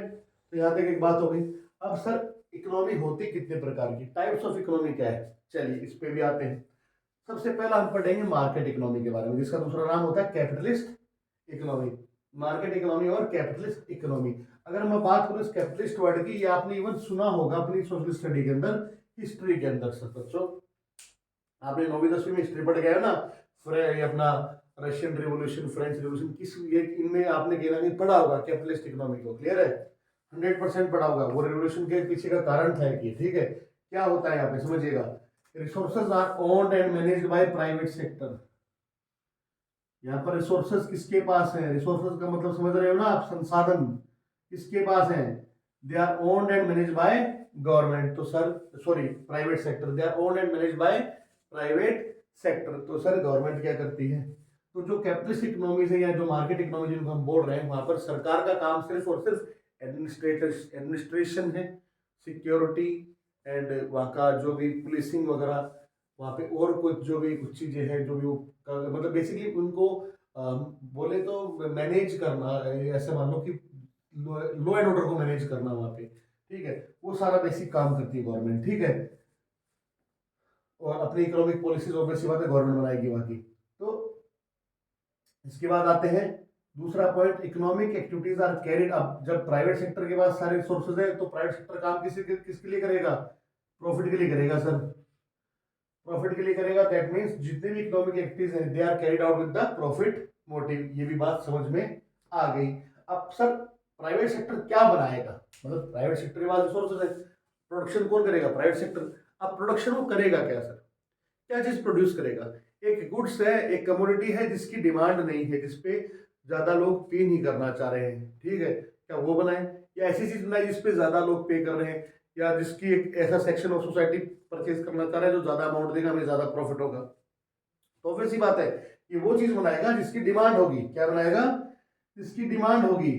तो यहाँ तक एक बात हो गई। अब सर इकोनॉमी होती कितने प्रकार की, टाइप्स ऑफ इकोनॉमी क्या है, चलिए इस पे भी आते हैं। सबसे पहला हम पढ़ेंगे मार्केट इकोनॉमी के बारे में, जिसका दूसरा नाम होता है कैपिटलिस्ट इकोनॉमी। मार्केट इकोनॉमी और कैपिटलिस्ट इकोनॉमी, अगर मैं बात करूं इस कैपिटलिस्ट वर्ड की, ये आपने इवन सुना होगा अपनी सोशल स्टडी के अंदर, हिस्ट्री के अंदर। सर बच्चों आपने 9वीं 10वीं में हिस्ट्री पढ़ गया ना, ये अपना रशियन रिवोल्यूशन, फ्रेंच रिवोल्यूशन, किस ये इनमें आपने कहीं ना कहीं पढ़ा होगा कैपिटलिस्ट इकोनॉमी को। क्लियर है? 100% पढ़ा होगा। वो रिवोल्यूशन के पीछे का कारण था कि, ठीक है, क्या होता है यहाँ पे समझिएगा, resources are owned and managed by private sector. यहाँ पर रिसोर्सेज किसके पास है, रिसोर्सेज का मतलब समझ रहे हो ना आप, संसाधन किसके पास है, they are owned and managed by government, तो sir sorry private sector, they are owned and managed by private sector, तो सर गवर्नमेंट क्या करती है। तो जो कैपिटलिस्ट इकोनॉमी है या जो मार्केट इकोनॉमी जिनको हम बोल रहे हैं, वहां पर सरकार का काम सिर्फ और सिर्फ एडमिनिस्ट्रेशन है, सिक्योरिटी एंड वहाँ का जो भी पुलिसिंग वगैरह, वहाँ पे और कुछ जो भी कुछ चीज़ें हैं जो भी वो मतलब बेसिकली उनको बोले तो मैनेज करना, ऐसे मान लो कि लॉ एंड ऑर्डर को मैनेज करना वहाँ पे, ठीक है, वो सारा बेसिक काम करती है गवर्नमेंट, ठीक है। और अपनी इकोनॉमिक पॉलिसीज ऑब्वियसली बात है गवर्नमेंट बनाएगी वहाँ की। तो इसके बाद आते हैं दूसरा point, economic activities are carried. अब जब प्राइवेट सेक्टर के पास सारे रिसोर्सेज है तो प्राइवेट सेक्टर काम किसके लिए करेगा? प्रॉफिट के लिए करेगा सर, प्रॉफिट के लिए करेगा। दैट मीन्स जितने भी इकोनॉमिक एक्टिविटीज हैं they are carried out with the profit motive. ये भी बात समझ में आ गई। अब सर प्राइवेट सेक्टर क्या बनाएगा? मतलब प्राइवेट सेक्टर के पास रिसोर्सेज है, प्रोडक्शन कौन करेगा? Private sector. अब प्रोडक्शन वो करेगा क्या सर? क्या चीज प्रोड्यूस करेगा? एक गुड्स है, एक कमोडिटी है जिसकी डिमांड नहीं है, जिसपे ज्यादा लोग पे नहीं करना चाह रहे हैं, ठीक है, क्या वो बनाए? या ऐसी चीज बनाए जिसपे ज्यादा लोग पे कर रहे हैं, या जिसकी एक ऐसा सेक्शन ऑफ सोसाइटी परचेज करना चाह रहा है जो ज्यादा अमाउंट देगा, हमें ज्यादा प्रॉफिट होगा। तो ऑब्वियस सी बात है कि वो चीज बनाएगा जिसकी डिमांड होगी। क्या बनाएगा? जिसकी डिमांड होगी,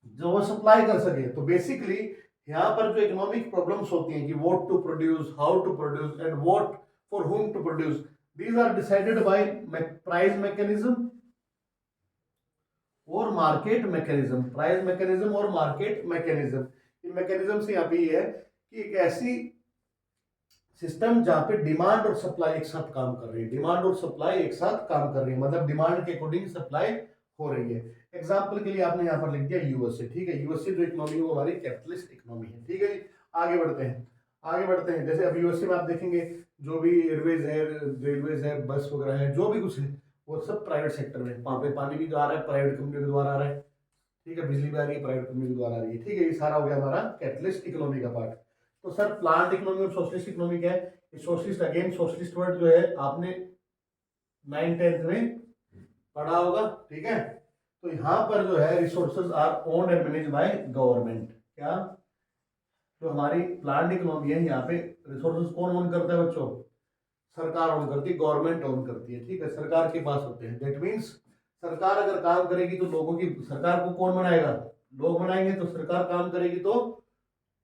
जो वो सप्लाई कर सके। तो बेसिकली यहाँ पर जो इकोनॉमिक प्रॉब्लम्स होती हैं कि what to produce, how to produce and what for whom to produce, these are decided by price mechanism और मार्केट मैकेनिज्म। प्राइस मैकेनिज्म और मार्केट मैकेनिज्म, इन मैकेनिज्म से यहाँ पे ये है कि एक ऐसी सिस्टम जहाँ पे डिमांड और सप्लाई एक साथ काम कर रही है, डिमांड और सप्लाई एक साथ काम कर रही है, मतलब डिमांड के अकॉर्डिंग सप्लाई हो रही है। एग्जाम्पल के लिए आपने यहाँ पर लिख दिया यूएसए, ठीक है, यूएसए जो इकोनॉमी है वो हमारी कैपिटलिस्ट इकोनॉमी है, ठीक है जी। आगे बढ़ते हैं, आगे बढ़ते हैं। जैसे अब यूएसए में आप देखेंगे जो भी एयरवेज है, रेलवेज है, बस वगैरह है, जो भी कुछ है वो सब प्राइवेट सेक्टर में। वहाँ पे पानी भी आ रहा है प्राइवेट कंपनी के द्वारा आ रहा है, ठीक है, बिजली भी आ रही है प्राइवेट कंपनी के द्वारा आ रही है, ठीक है। ये सारा हो गया हमारा कैपिटलिस्ट इकोनॉमी का पार्ट। तो सर प्लांट इकोनॉमी और सोशलिस्ट इकोनॉमी क्या है? सोशलिस्ट, अगेन सोशलिस्ट वर्ड जो है आपने 9th-10th में पढ़ा होगा, ठीक है। तो यहाँ पर जो है resources are owned and manage by government. क्या? जो हमारी प्लांट इकोनॉमी है यहाँ पे रिसोर्सेज कौन ओन करता है बच्चों? सरकार ओन करती है, गवर्नमेंट ओन करती है, ठीक है, सरकार के पास होते हैं। दैट मीन्स सरकार अगर काम करेगी तो लोगों की, सरकार को कौन बनाएगा? लोग बनाएंगे। तो सरकार काम करेगी तो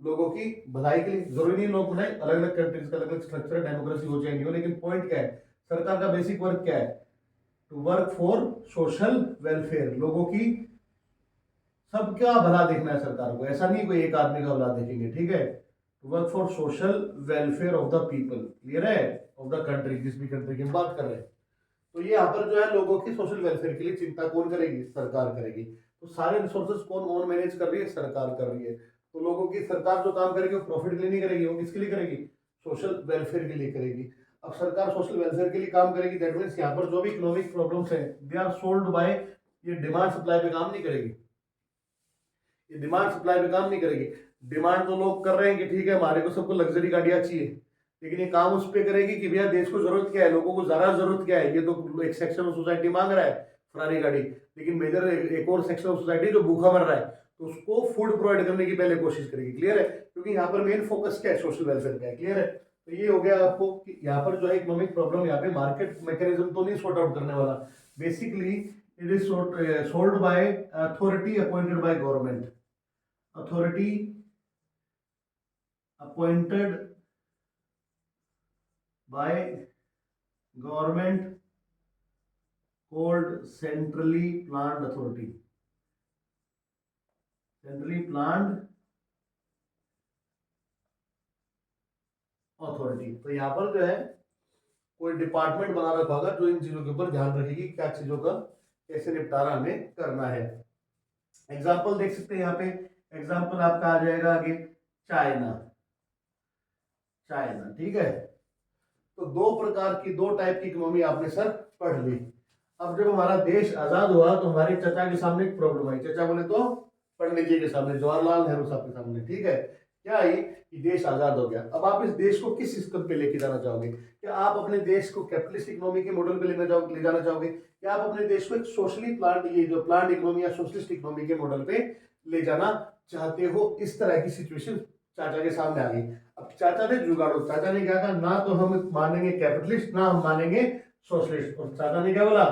लोगों की भलाई के लिए, जरूरी नहीं लोग बनाए, अलग अलग कंट्रीज का अलग अलग स्ट्रक्चर, डेमोक्रेसी हो जाएंगी हो, लेकिन पॉइंट क्या है? सरकार का बेसिक वर्क क्या है? To work for social welfare. लोगों की सबका भला देखना है सरकार को, ऐसा नहीं कोई एक आदमी का भला देखेंगे, ठीक है। To work for social welfare of the people, clear है, ऑफ द कंट्री, जिस भी कंट्री की हम बात कर रहे हैं। तो ये यहाँ पर जो है लोगों की सोशल वेलफेयर के लिए चिंता कौन करेगी? सरकार करेगी। तो सारे रिसोर्सेज कौन ओन मैनेज कर रही है? सरकार कर रही है। तो लोगों की, सरकार जो काम करेगी वो प्रॉफिट के लिए नहीं करेगी, वो किसके लिए करेगी? सोशल वेलफेयर के लिए करेगी। अब सरकार सोशल वेलफेयर के लिए काम करेगी, दैट मीन्स यहाँ पर जो भी इकोनॉमिक प्रॉब्लम्स है दे आर सोल्व्ड बाय, ये डिमांड सप्लाई पे काम नहीं करेगी, ये डिमांड सप्लाई पे काम नहीं करेगी। डिमांड तो लोग कर रहे हैं कि ठीक है हमारे को सबको लग्जरी गाड़ियां चाहिए, लेकिन ये काम उस पर करेगी कि भैया देश को जरूरत क्या है, लोगों को ज्यादा जरूरत क्या है। ये तो एक सेक्शन ऑफ सोसाइटी मांग रहा है फरारी गाड़ी, लेकिन मेजर एक और सेक्शन ऑफ सोसाइटी जो भूखा मर रहा है, तो उसको फूड प्रोवाइड करने की पहले कोशिश करेगी, क्लियर है। क्योंकि यहाँ पर मेन फोकस क्या है? सोशल वेलफेयर का है, क्लियर है। तो ये हो गया आपको कि यहाँ पर जो है इकोनॉमिक प्रॉब्लम, यहाँ पे मार्केट मैकेनिज्म तो नहीं सॉर्ट आउट करने वाला। Basically it is sold by authority appointed by government, authority appointed by government called centrally planned authority, centrally planned authority। तो यहाँ पर जो है कोई डिपार्टमेंट बना रखा होगा जो इन चीजों के ऊपर ध्यान रखेगी, क्या चीजों का कैसे निपटारा हमें करना है। एग्जाम्पल देख सकते हैं यहाँ पे, एग्जाम्पल आपका आ जाएगा आगे चाइना, चाइना, ठीक है। तो दो प्रकार की, दो टाइप की इकोनॉमी आपने सर पढ़ ली। अब जब हमारा देश आजाद हुआ तो हमारे चाचा के सामने एक प्रॉब्लम आई, चाचा बोले तो पंडित जी के सामने, जवाहरलाल नेहरू साहब के सामने, ठीक है। क्या आई कि देश आजाद हो गया। अब आप इस देश को किस सिस्टम पे लेके जाना चाहोगे? क्या आप अपने देश को कैपिटलिस्ट इकोनॉमी के मॉडल पे ले जाना चाहोगे, या आप अपने देश को एक सोशली प्लांट, ये जो प्लांट इकोनॉमी या सोशलिस्ट इकोनॉमी के मॉडल पे ले जाना चाहते हो? इस तरह की सिचुएशन चाचा के सामने आ गई। अब चाचा ने जुगाड़ो, चाचा ने क्या कहा, ना तो हम मानेंगे कैपिटलिस्ट, ना हम मानेंगे सोशलिस्ट। और चाचा ने क्या बोला,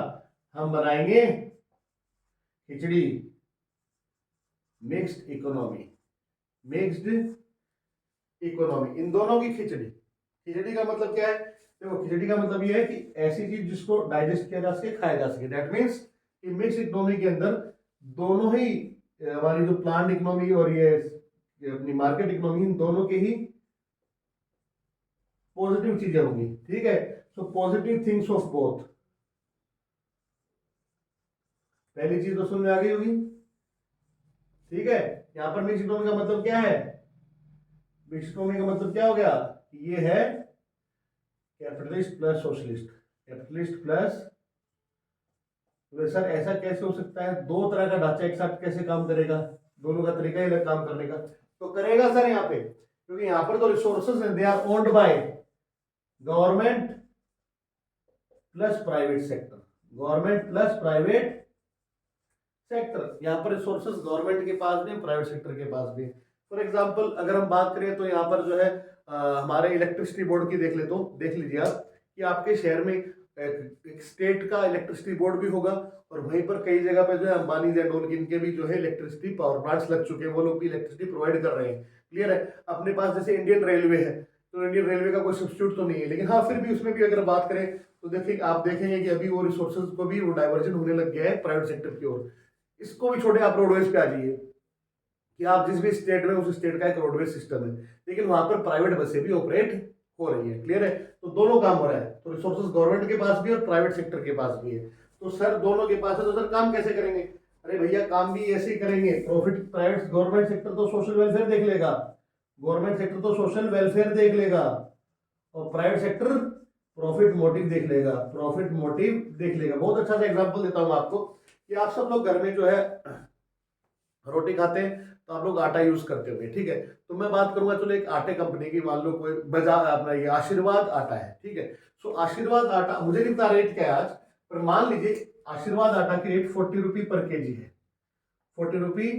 हम बनाएंगे खिचड़ी, मिक्स्ड इकोनॉमी, मिक्स्ड इकोनॉमी, इन दोनों की खिचड़ी। खिचड़ी का मतलब क्या है? देखो खिचड़ी का मतलब ये है कि ऐसी चीज जिसको डाइजेस्ट किया जा सके, खाया जा सके। दैट मीन्स कि मिक्स इकोनॉमी के अंदर दोनों ही हमारी जो प्लांट इकोनॉमी और ये अपनी मार्केट इकोनॉमी, इन दोनों के ही पॉजिटिव चीजें होंगी। ठीक है, so positive things of both. पहली चीज तो समझ में आ गई होगी। ठीक है, यहां पर मिक्स इकोनॉमी का मतलब क्या है? मिक्स इकोनॉमी का मतलब क्या हो गया? ये है capitalist plus socialist. Capitalist plus, तो सर ऐसा कैसे हो सकता है? दो तरह का ढांचा एक साथ कैसे काम करेगा? दोनों का तरीका ही अलग काम करने का। तो करेगा सर यहाँ पे, क्योंकि यहाँ पर तो रिसोर्सेज हैं, they are owned by government plus private sector. Government plus private sector, यहाँ पर रिसोर्सेज गवर्नमेंट के पास भी, प्राइवेट सेक्टर के पास भी। फॉर एग्जांपल अगर हम बात करें तो यहाँ पर जो है हमारे इलेक्ट्रिसिटी बोर्ड की देख ले, तो देख लीजिए आप कि आपके शहर में एक स्टेट का इलेक्ट्रिसिटी बोर्ड भी होगा, और वहीं पर कई जगह पे जो है अंबानी एंड इनके भी जो है इलेक्ट्रिसिटी पावर प्लांट्स लग चुके हैं, वो लोग भी इलेक्ट्रिसिटी प्रोवाइड कर रहे हैं। क्लियर है? अपने पास जैसे इंडियन रेलवे है, तो इंडियन रेलवे का कोई सब्स्टिट्यूट तो नहीं है, लेकिन हाँ फिर भी उसमें भी अगर बात करें तो देखिए आप देखेंगे कि अभी वो रिसोर्सेज को भी वो डाइवर्जन होने लग गया है प्राइवेट सेक्टर की ओर। इसको भी छोटे, आप रोडवेज पे आ जाइए कि आप जिस भी स्टेट में, उस स्टेट का एक रोडवेज सिस्टम है, लेकिन वहां पर प्राइवेट बसें भी ऑपरेट हो रही है। क्लियर है? तो दोनों काम हो रहा है, तो रिसोर्सेज गवर्नमेंट के पास भी और प्राइवेट सेक्टर के पास भी है। तो सर दोनों के पास है, तो सर काम कैसे करेंगे? अरे भैया काम भी ऐसे ही करेंगे। प्रॉफिट, प्राइवेट, गवर्नमेंट सेक्टर तो सोशल वेलफेयर देख लेगा, गवर्नमेंट सेक्टर तो सोशल वेलफेयर देख लेगा, और प्राइवेट सेक्टर प्रॉफिट मोटिव देख लेगा, प्रॉफिट मोटिव देख लेगा। बहुत अच्छा सा एग्जांपल देता हूं आपको कि आप सब लोग घर में जो है रोटी खाते हैं तो आप लोग आटा यूज करते होंगे। ठीक है, तो मैं बात करूंगा, चलो एक आटे कंपनी की, मान लो कोई बाजार अपना ये आशीर्वाद आटा है। ठीक है, सो आशीर्वाद आटा, मुझे नहीं पता रेट क्या है आज, पर मान लीजिए आशीर्वाद आटा की रेट 40 रुपी पर केजी है, 40 रुपी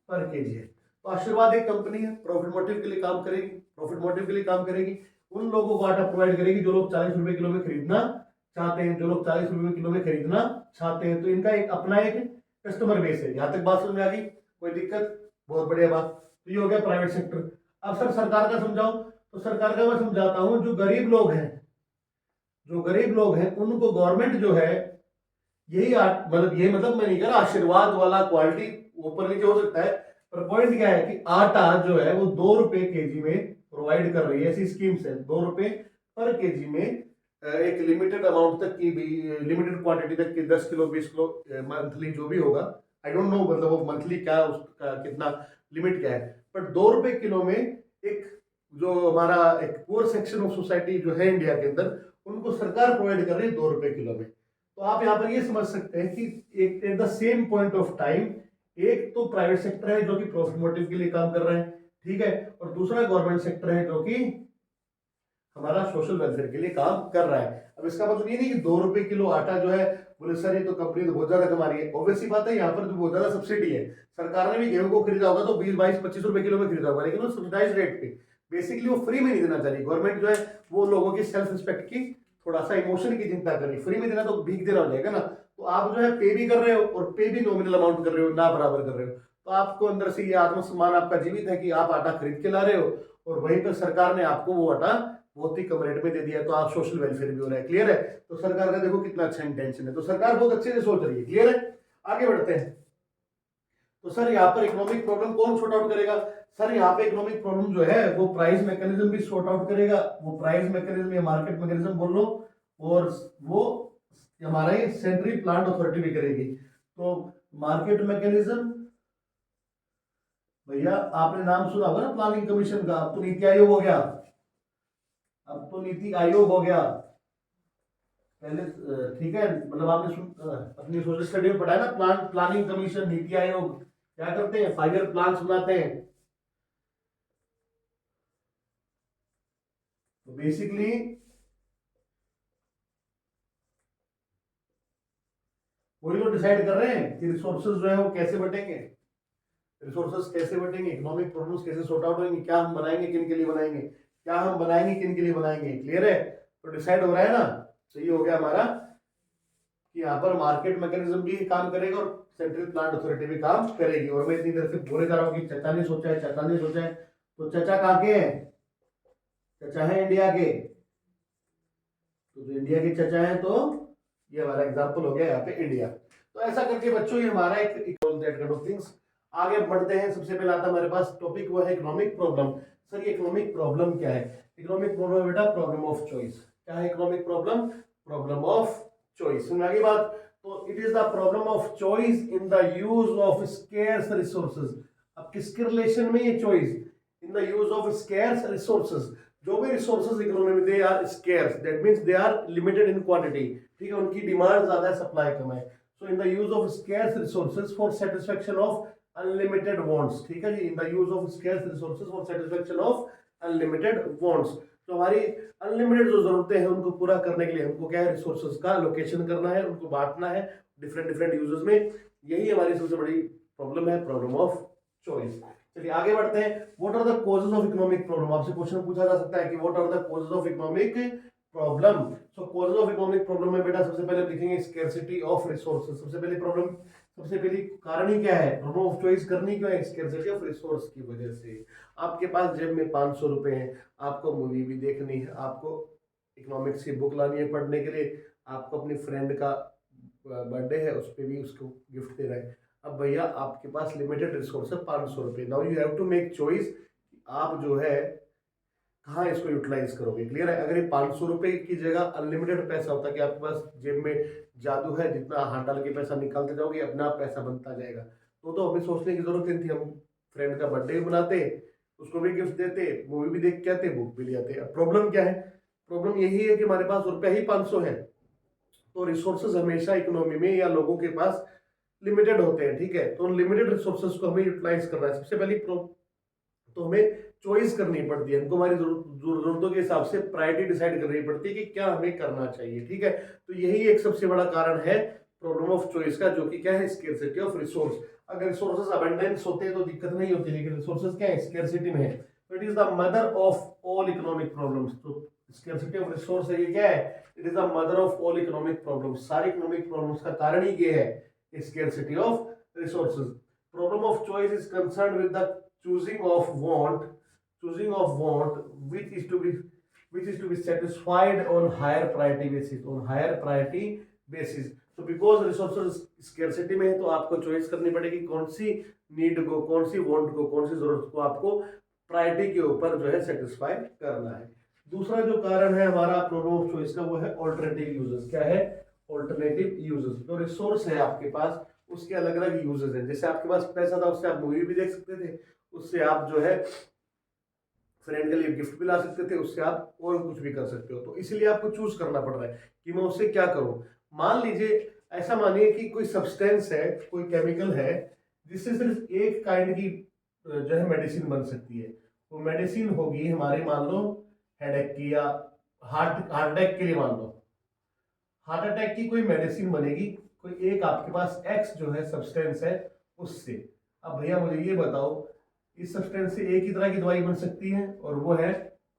पर केजी है। तो आशीर्वाद एक कंपनी है, प्रॉफिट मोटिव के लिए काम करेगी, प्रॉफिट मोटिव के लिए काम करेगी, उन लोगों को आटा प्रोवाइड करेगी जो लोग 40 रुपए किलो में खरीदना चाहते हैं, जो लोग 40 रुपए किलो में खरीदना चाहते हैं। तो इनका एक अपना एक कस्टमर बेस है। यहां तक बात समझ में आ गई? कोई दिक्कत? बहुत बढ़िया बात। तो ये हो गया प्राइवेट सेक्टर। अब सर सरकार का समझाओ, तो सरकार का मैं समझाता हूं। जो गरीब लोग हैं, जो गरीब लोग हैं उनको गवर्नमेंट जो है, यही मतलब ये, मतलब मैं नहीं कह रहा आशीर्वाद वाला क्वालिटी ऊपर नीचे हो सकता है, पर पॉइंट क्या है कि आटा जो है वो 2 रुपए केजी में प्रोवाइड कर रही है। ऐसी स्कीम्स है, 2 रुपए पर केजी में, एक लिमिटेड अमाउंट तक की भी, लिमिटेड क्वांटिटी तक की, 10 किलो 20 किलो मंथली जो भी होगा, आई डोंट नो मतलब वो मंथली क्या उसका कितना लिमिट क्या है, बट 2 रुपए किलो में एक, जो हमारा एक पुअर सेक्शन ऑफ सोसाइटी जो है इंडिया के अंदर, उनको सरकार प्रोवाइड कर रही है 2 रुपए किलो में। तो आप यहाँ पर ये समझ सकते हैं कि एक at the same point of time, एक तो प्राइवेट सेक्टर है जो कि प्रॉफिट मोटिव के लिए काम कर रहे हैं, ठीक है, और दूसरा गवर्नमेंट सेक्टर है जो कि हमारा सोशल वेलफेयर के लिए काम कर रहा है। अब इसका मतलब ये नहीं कि 2 रुपए किलो आटा जो है बोले सर ये तो कंपनी तो बहुत ज्यादा कमा रही है। ऑब्वियसली बात है, यहाँ पर तो बहुत ज्यादा सब्सिडी है। सरकार ने भी गेहूं को खरीदा होगा तो 20 22 25 रुपए किलो में खरीदा होगा, लेकिन वो सब्सिडाइज रेट पे, बेसिकली वो फ्री में नहीं देना चाहिए। गवर्नमेंट जो है वो लोगों की सेल्फ रिस्पेक्ट की, थोड़ा सा इमोशन की चिंता कर रही है। फ्री में देना तो भीख देना हो जाएगा ना। तो आप जो है पे भी कर रहे हो और पे भी नॉमिनल अमाउंट कर रहे हो, ना बराबर कर रहे हो। तो आपको अंदर से ये आत्मसम्मान आपका जीवित है कि आप आटा खरीद के ला रहे हो, और वहीं पर सरकार ने आपको वो आटा बहुत ही कम रेट में दे दिया, तो आप सोशल वेलफेयर भी हो रहा है। क्लियर है? तो सरकार का देखो कितना अच्छा इंटेंशन है, तो सरकार बहुत अच्छे से सोच रही है। क्लियर है? आगे बढ़ते हैं। तो सर यहाँ पर इकोनॉमिक प्रॉब्लम कौन सॉर्ट आउट करेगा? सर यहाँ पे इकोनॉमिक प्रॉब्लम जो है वो प्राइस मैकेनिज्म भी सॉर्ट आउट करेगा। वो प्राइस मैकेनिज्म या मार्केट मैकेनिज्म बोल लो, और वो हमारा सेंट्रल प्लांट अथॉरिटी भी करेगी। तो मार्केट मैकेनिज्म, भैया आपने नाम सुना होगा ना प्लानिंग कमीशन का, अब तो नीति आयोग हो गया, अब तो नीति आयोग हो गया। पहले ठीक है, मतलब आपने अपनी सोशल स्टडी में पढ़ा है ना, प्लानिंग कमीशन, नीति आयोग क्या करते हैं? 5 ईयर प्लान बनाते हैं। तो बेसिकली वही लोग डिसाइड कर रहे हैं कि रिसोर्सेज जो है वो कैसे बटेंगे, रिसोर्सेज कैसे बटेंगे, इकोनॉमिक प्रॉब्लम्स कैसे सॉर्ट आउट होंगे, क्या हम बनाएंगे किन के लिए बनाएंगे, क्या हम बनाएंगे किन के लिए बनाएंगे। क्लियर है? तो डिसाइड हो रहा है ना। तो ये हो गया हमारा कि यहाँ पर मार्केट मैकेनिज्म भी काम करेगा और सेंट्रल प्लांट अथॉरिटी भी काम करेगी। और मैं इतनी देर से बोले जा रहा हूँ कि चाचा ने सोचा है, चाचा ने सोचा है, तो चाचा कहाँ के है? चाचा है इंडिया के। तो जो इंडिया के चाचा है, तो ये हमारा एग्जाम्पल हो गया यहाँ पे इंडिया। तो ऐसा करके बच्चों ये हमारा एक थिंग्स। आगे बढ़ते हैं। सबसे पहले आता है हमारे पास टॉपिक, वो है इकोनॉमिक प्रॉब्लम। सर ये इकोनॉमिक प्रॉब्लम क्या है? इकोनॉमिक प्रॉब्लम बेटा प्रॉब्लम ऑफ चॉइस। क्या है economic problem? Problem of choice. सुन आगे बात। तो it is the problem of choice in the use of scarce resources. अब किसके रिलेशन में ये choice? In the use of scarce resources. जो भी रिसोर्सेज इकोनॉमी में they are scarce, that means they are limited in quantity. ठीक है, उनकी डिमांड ज्यादा है, सप्लाई कम है। So in the use of scarce resources for satisfaction of unlimited wants. ठीक है जी, in the use of scarce resources for satisfaction of unlimited wants. तो हमारी अनलिमिटेड जो जरूरतें हैं उनको पूरा करने के लिए हमको क्या है? रिसोर्सेज का लोकेशन करना है, उनको बांटना है डिफरेंट डिफरेंट यूजेस में। यही हमारी सबसे बड़ी प्रॉब्लम है, प्रॉब्लम ऑफ चॉइस। चलिए आगे बढ़ते हैं। What are the causes of economic problem? आपसे क्वेश्चन पूछा जा सकता है कि what are the causes of economic problem. So causes of economic problem में बेटा सबसे पहले लिखेंगे स्कैर्सिटी ऑफ रिसोर्सेज। सबसे पहले प्रॉब्लम, सबसे पहली कारण ही क्या है? प्रॉब्लम ऑफ चॉइस करनी क्यों है? स्कैर्सिटी ऑफ रिसोर्स की वजह से। आपके पास जेब में 500 रुपए हैं, आपको मूवी भी देखनी है, आपको इकोनॉमिक्स की बुक लानी है पढ़ने के लिए, आपको अपनी फ्रेंड का बर्थडे है उस पर भी उसको गिफ्ट दे रहा है। अब भैया आपके पास लिमिटेड रिसोर्स है 500 रुपये। Now you have to make choice, आप जो है कहाँ इसको यूटिलाइज करोगे। क्लियर है? अगर ये 500 रुपये की जगह अनलिमिटेड पैसा होता कि आपके पास जेब में जादू है, जितना हाथ डाल के पैसा निकालते जाओगे अपना आप पैसा बनता जाएगा, तो हमें सोचने की जरूरत नहीं थी। हम फ्रेंड का बर्थडे भी बनाते, उसको भी गिफ्ट देते, मूवी भी देख के आते, बुक भी ले आते। अब प्रॉब्लम क्या है? प्रॉब्लम यही है कि हमारे पास रुपया ही 500 है। तो रिसोर्सेज हमेशा इकोनॉमी में या लोगों के पास लिमिटेड होते हैं। ठीक है, तो उन लिमिटेड रिसोर्सेज को हमें यूटिलाइज करना है। सबसे पहली तो हमें चॉइस करनी पड़ती है, हमको हमारी जरूरतों के हिसाब से प्रायोरिटी डिसाइड करनी पड़ती है कि क्या हमें करना चाहिए। ठीक है, तो यही एक सबसे बड़ा कारण है प्रॉब्लम ऑफ चॉइस का, जो कि क्या है? Scarcity of resource. अगर रिसोर्सेज अबंडेंस होते हैं तो दिक्कत नहीं होती, लेकिन रिसोर्सेज क्या है? स्केर्सिटी में है। तो it is the mother of all economic problems. तो स्केर्सिटी ऑफ रिसोर्स है, ये क्या है? It is the mother of all economic problems. सारे इकोनॉमिक प्रॉब्लम्स का कारण ही ये है, scarcity of resources. Problem of choice is concerned with the choosing of want, which is to be satisfied on higher priority basis. So because resources scarcity में है तो आपको choice करनी पड़ेगी कौन सी नीड को, कौन सी वांट को, कौन सी जरूरत को आपको प्रायोरिटी के ऊपर जो है सेटिस्फाई करना है। दूसरा जो कारण है हमारा प्रॉब्लम ऑफ चॉइस का, वो है ऑल्टरनेटिव यूजेस। क्या है? Alternative uses. जो रिसोर्स है आपके पास उसके अलग अलग यूजेस हैं। जैसे आपके पास पैसा था, उससे आप मूवी भी देख सकते थे, उससे आप जो है फ्रेंड के लिए गिफ्ट भी ला सकते थे, उससे आप और कुछ भी कर सकते हो। तो इसीलिए आपको चूज करना पड़ रहा है कि मैं उससे क्या करूं। मान लीजिए, ऐसा मानिए कि कोई सब्सटेंस है, कोई केमिकल है, जिससे सिर्फ एक काइंड की जो है मेडिसिन बन सकती है। वो मेडिसिन होगी हमारे, मान लो हेडेक की, या हार्ट अटैक के लिए मान लो हार्ट अटैक की कोई मेडिसिन बनेगी, कोई एक आपके पास एक्स जो है सब्सटेंस है उससे। अब भैया मुझे ये बताओ, इस सब्सटेंस से एक ही तरह की दवाई बन सकती है और वो है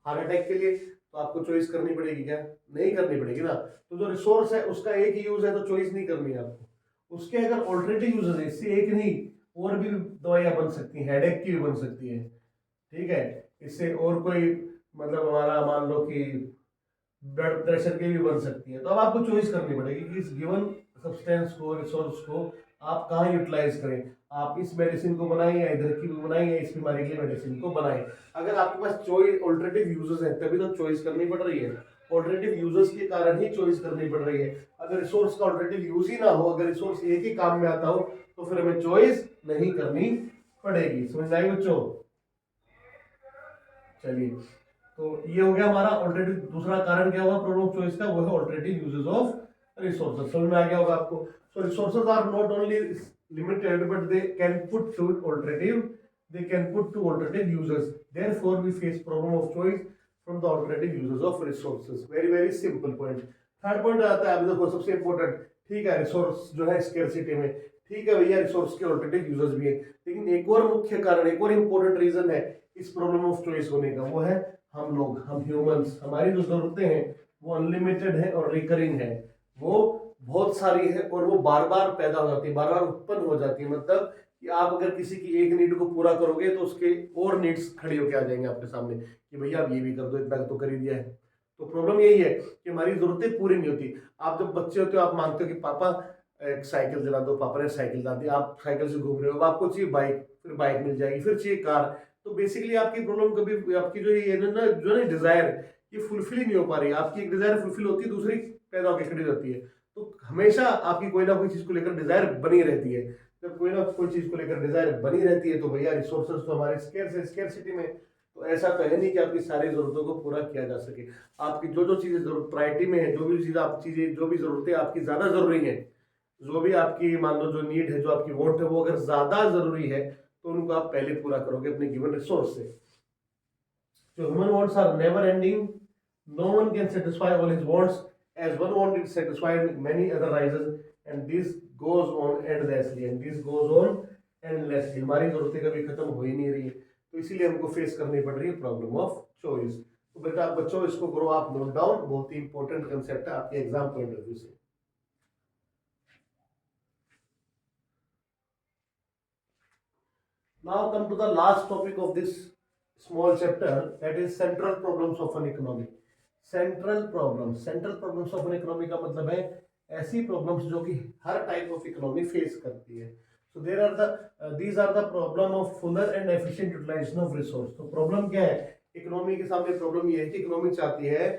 हार्ट अटैक के लिए, तो आपको चॉइस करनी पड़ेगी क्या? नहीं करनी पड़ेगी ना। तो जो रिसोर्स है उसका एक ही यूज है, तो चॉइस नहीं करनी है आपको। उसके अगर ऑल्टरनेटिव यूजेस है, इससे एक नहीं और भी दवाइयां बन सकती हैं, हेडेक की भी बन सकती है। ठीक है, इससे और कोई मतलब हमारा मान लो कि ब्लड प्रेशर की भी बन सकती है। तो अब आपको चॉइस करनी पड़ेगी कि इस गिवन सब्सटेंस को, रिसोर्स को आप कहाँ यूटिलाइज करें। आप इस मेडिसिन को बनाएं या इधर की भी बनाएं या इस बीमारी के लिए मेडिसिन को बनाएं। अगर आपके पास चॉइस ऑल्टरनेटिव यूजेस हैं तभी तो चॉइस करनी पड़ रही है। ऑल्टरनेटिव यूजेस के कारण ही चॉइस करनी पड़ रही है। अगर रिसोर्स का ऑल्टरनेटिव यूज ही ना हो, अगर रिसोर्स एक ही काम में आता हो, तो फिर हमें चॉइस नहीं करनी पड़ेगी। समझ आई बच्चों? चलिए, तो ये हो गया हमारा ऑल्टरनेटिव। दूसरा कारण क्या हुआ प्रॉब्लम ऑफ चॉइस का? वो है ऑल्टरनेटिव यूजेस ऑफ रिसोर्सेज। समझ में आ गया होगा आपको। So resources are not only limited but they can put to alternative uses. Therefore we face problem of choice from the alternative uses of resources. Very very simple point. Third point आता है, अभी देखो सबसे important. ठीक है, resource जो है scarcity में, ठीक है भैया, रिसोर्स के ऑल्टरनेटिव यूजेस भी है, लेकिन एक और मुख्य कारण, एक और इंपॉर्टेंट रीजन है इस प्रॉब्लम ऑफ चॉइस होने का, वो है हम लोग, हम ह्यूमंस। हमारी जो जरूरतें हैं वो अनलिमिटेड है और रिकरिंग है, वो बहुत सारी है और वो बार बार पैदा हो जाती है, बार बार उत्पन्न हो जाती है। मतलब कि आप अगर किसी की एक नीड को पूरा करोगे तो उसके और नीड्स खड़ी होके आ जाएंगे आपके सामने कि भैया आप ये भी कर दो, इतना तो कर ही दिया है। तो प्रॉब्लम यही है कि हमारी जरूरतें पूरी नहीं होती। आप जब बच्चे होते हो आप मांगते हो कि पापा एक साइकिल दिला दो, पापा ने साइकिल दिला दी, आप साइकिल से घूम रहे हो, अब आपको चाहिए बाइक, फिर बाइक मिल जाएगी, फिर चाहिए कार। तो बेसिकली आपकी प्रॉब्लम कभी आपकी जो ये ना जो ना डिजायर ये फुलफिल ही नहीं हो पा रही है। आपकी एक डिजायर फुलफिल होती है, दूसरी पैदा होकर खड़ी रहती है। तो हमेशा आपकी कोई ना कोई चीज को लेकर डिजायर बनी रहती है। जब कोई ना कोई चीज को लेकर डिजायर बनी रहती है तो भैया रिसोर्सेज तो हमारे स्केर्स है, स्केर्सिटी में। तो ऐसा तो है नहीं कि आपकी सारी जरूरतों को पूरा किया जा सके। आपकी जो जो चीजें जरूरत प्रायोरिटी में है, जो भी चीज आप चीजें जो भी जरूरतें आपकी ज्यादा जरूरी है, जो भी आपकी मान लो जो नीड है, जो आपकी वोट है, वो अगर ज्यादा जरूरी है तो उनको आप पहले पूरा करोगे अपने गिवन रिसोर्स से। So human wants are never ending. No one can satisfy all his wants. As one want is satisfied, many other rises, and this goes on endlessly. And this goes on endlessly. हमारी जरूरतें कभी खत्म हो ही नहीं रही, तो इसीलिए हमको फेस करनी पड़ रही है प्रॉब्लम ऑफ चॉइस। तो बेटा आप बच्चों इसको करो, आप नोट डाउन, बहुत ही इंपॉर्टेंट कंसेप्ट है आपके एग्जाम पॉइंट ऑफ व्यू से। Now come to the last topic of this small chapter, that is central problems of an economy. Central problems of an economy का मतलब है ऐसी प्रॉब्लम्स जो कि हर टाइप ऑफ इकोनॉमी फेस करती है। So there are the these are the problem of fuller and efficient utilisation of resource. तो प्रॉब्लम क्या है इकोनॉमी के सामने? प्रॉब्लम ये है कि इकोनॉमी चाहती है,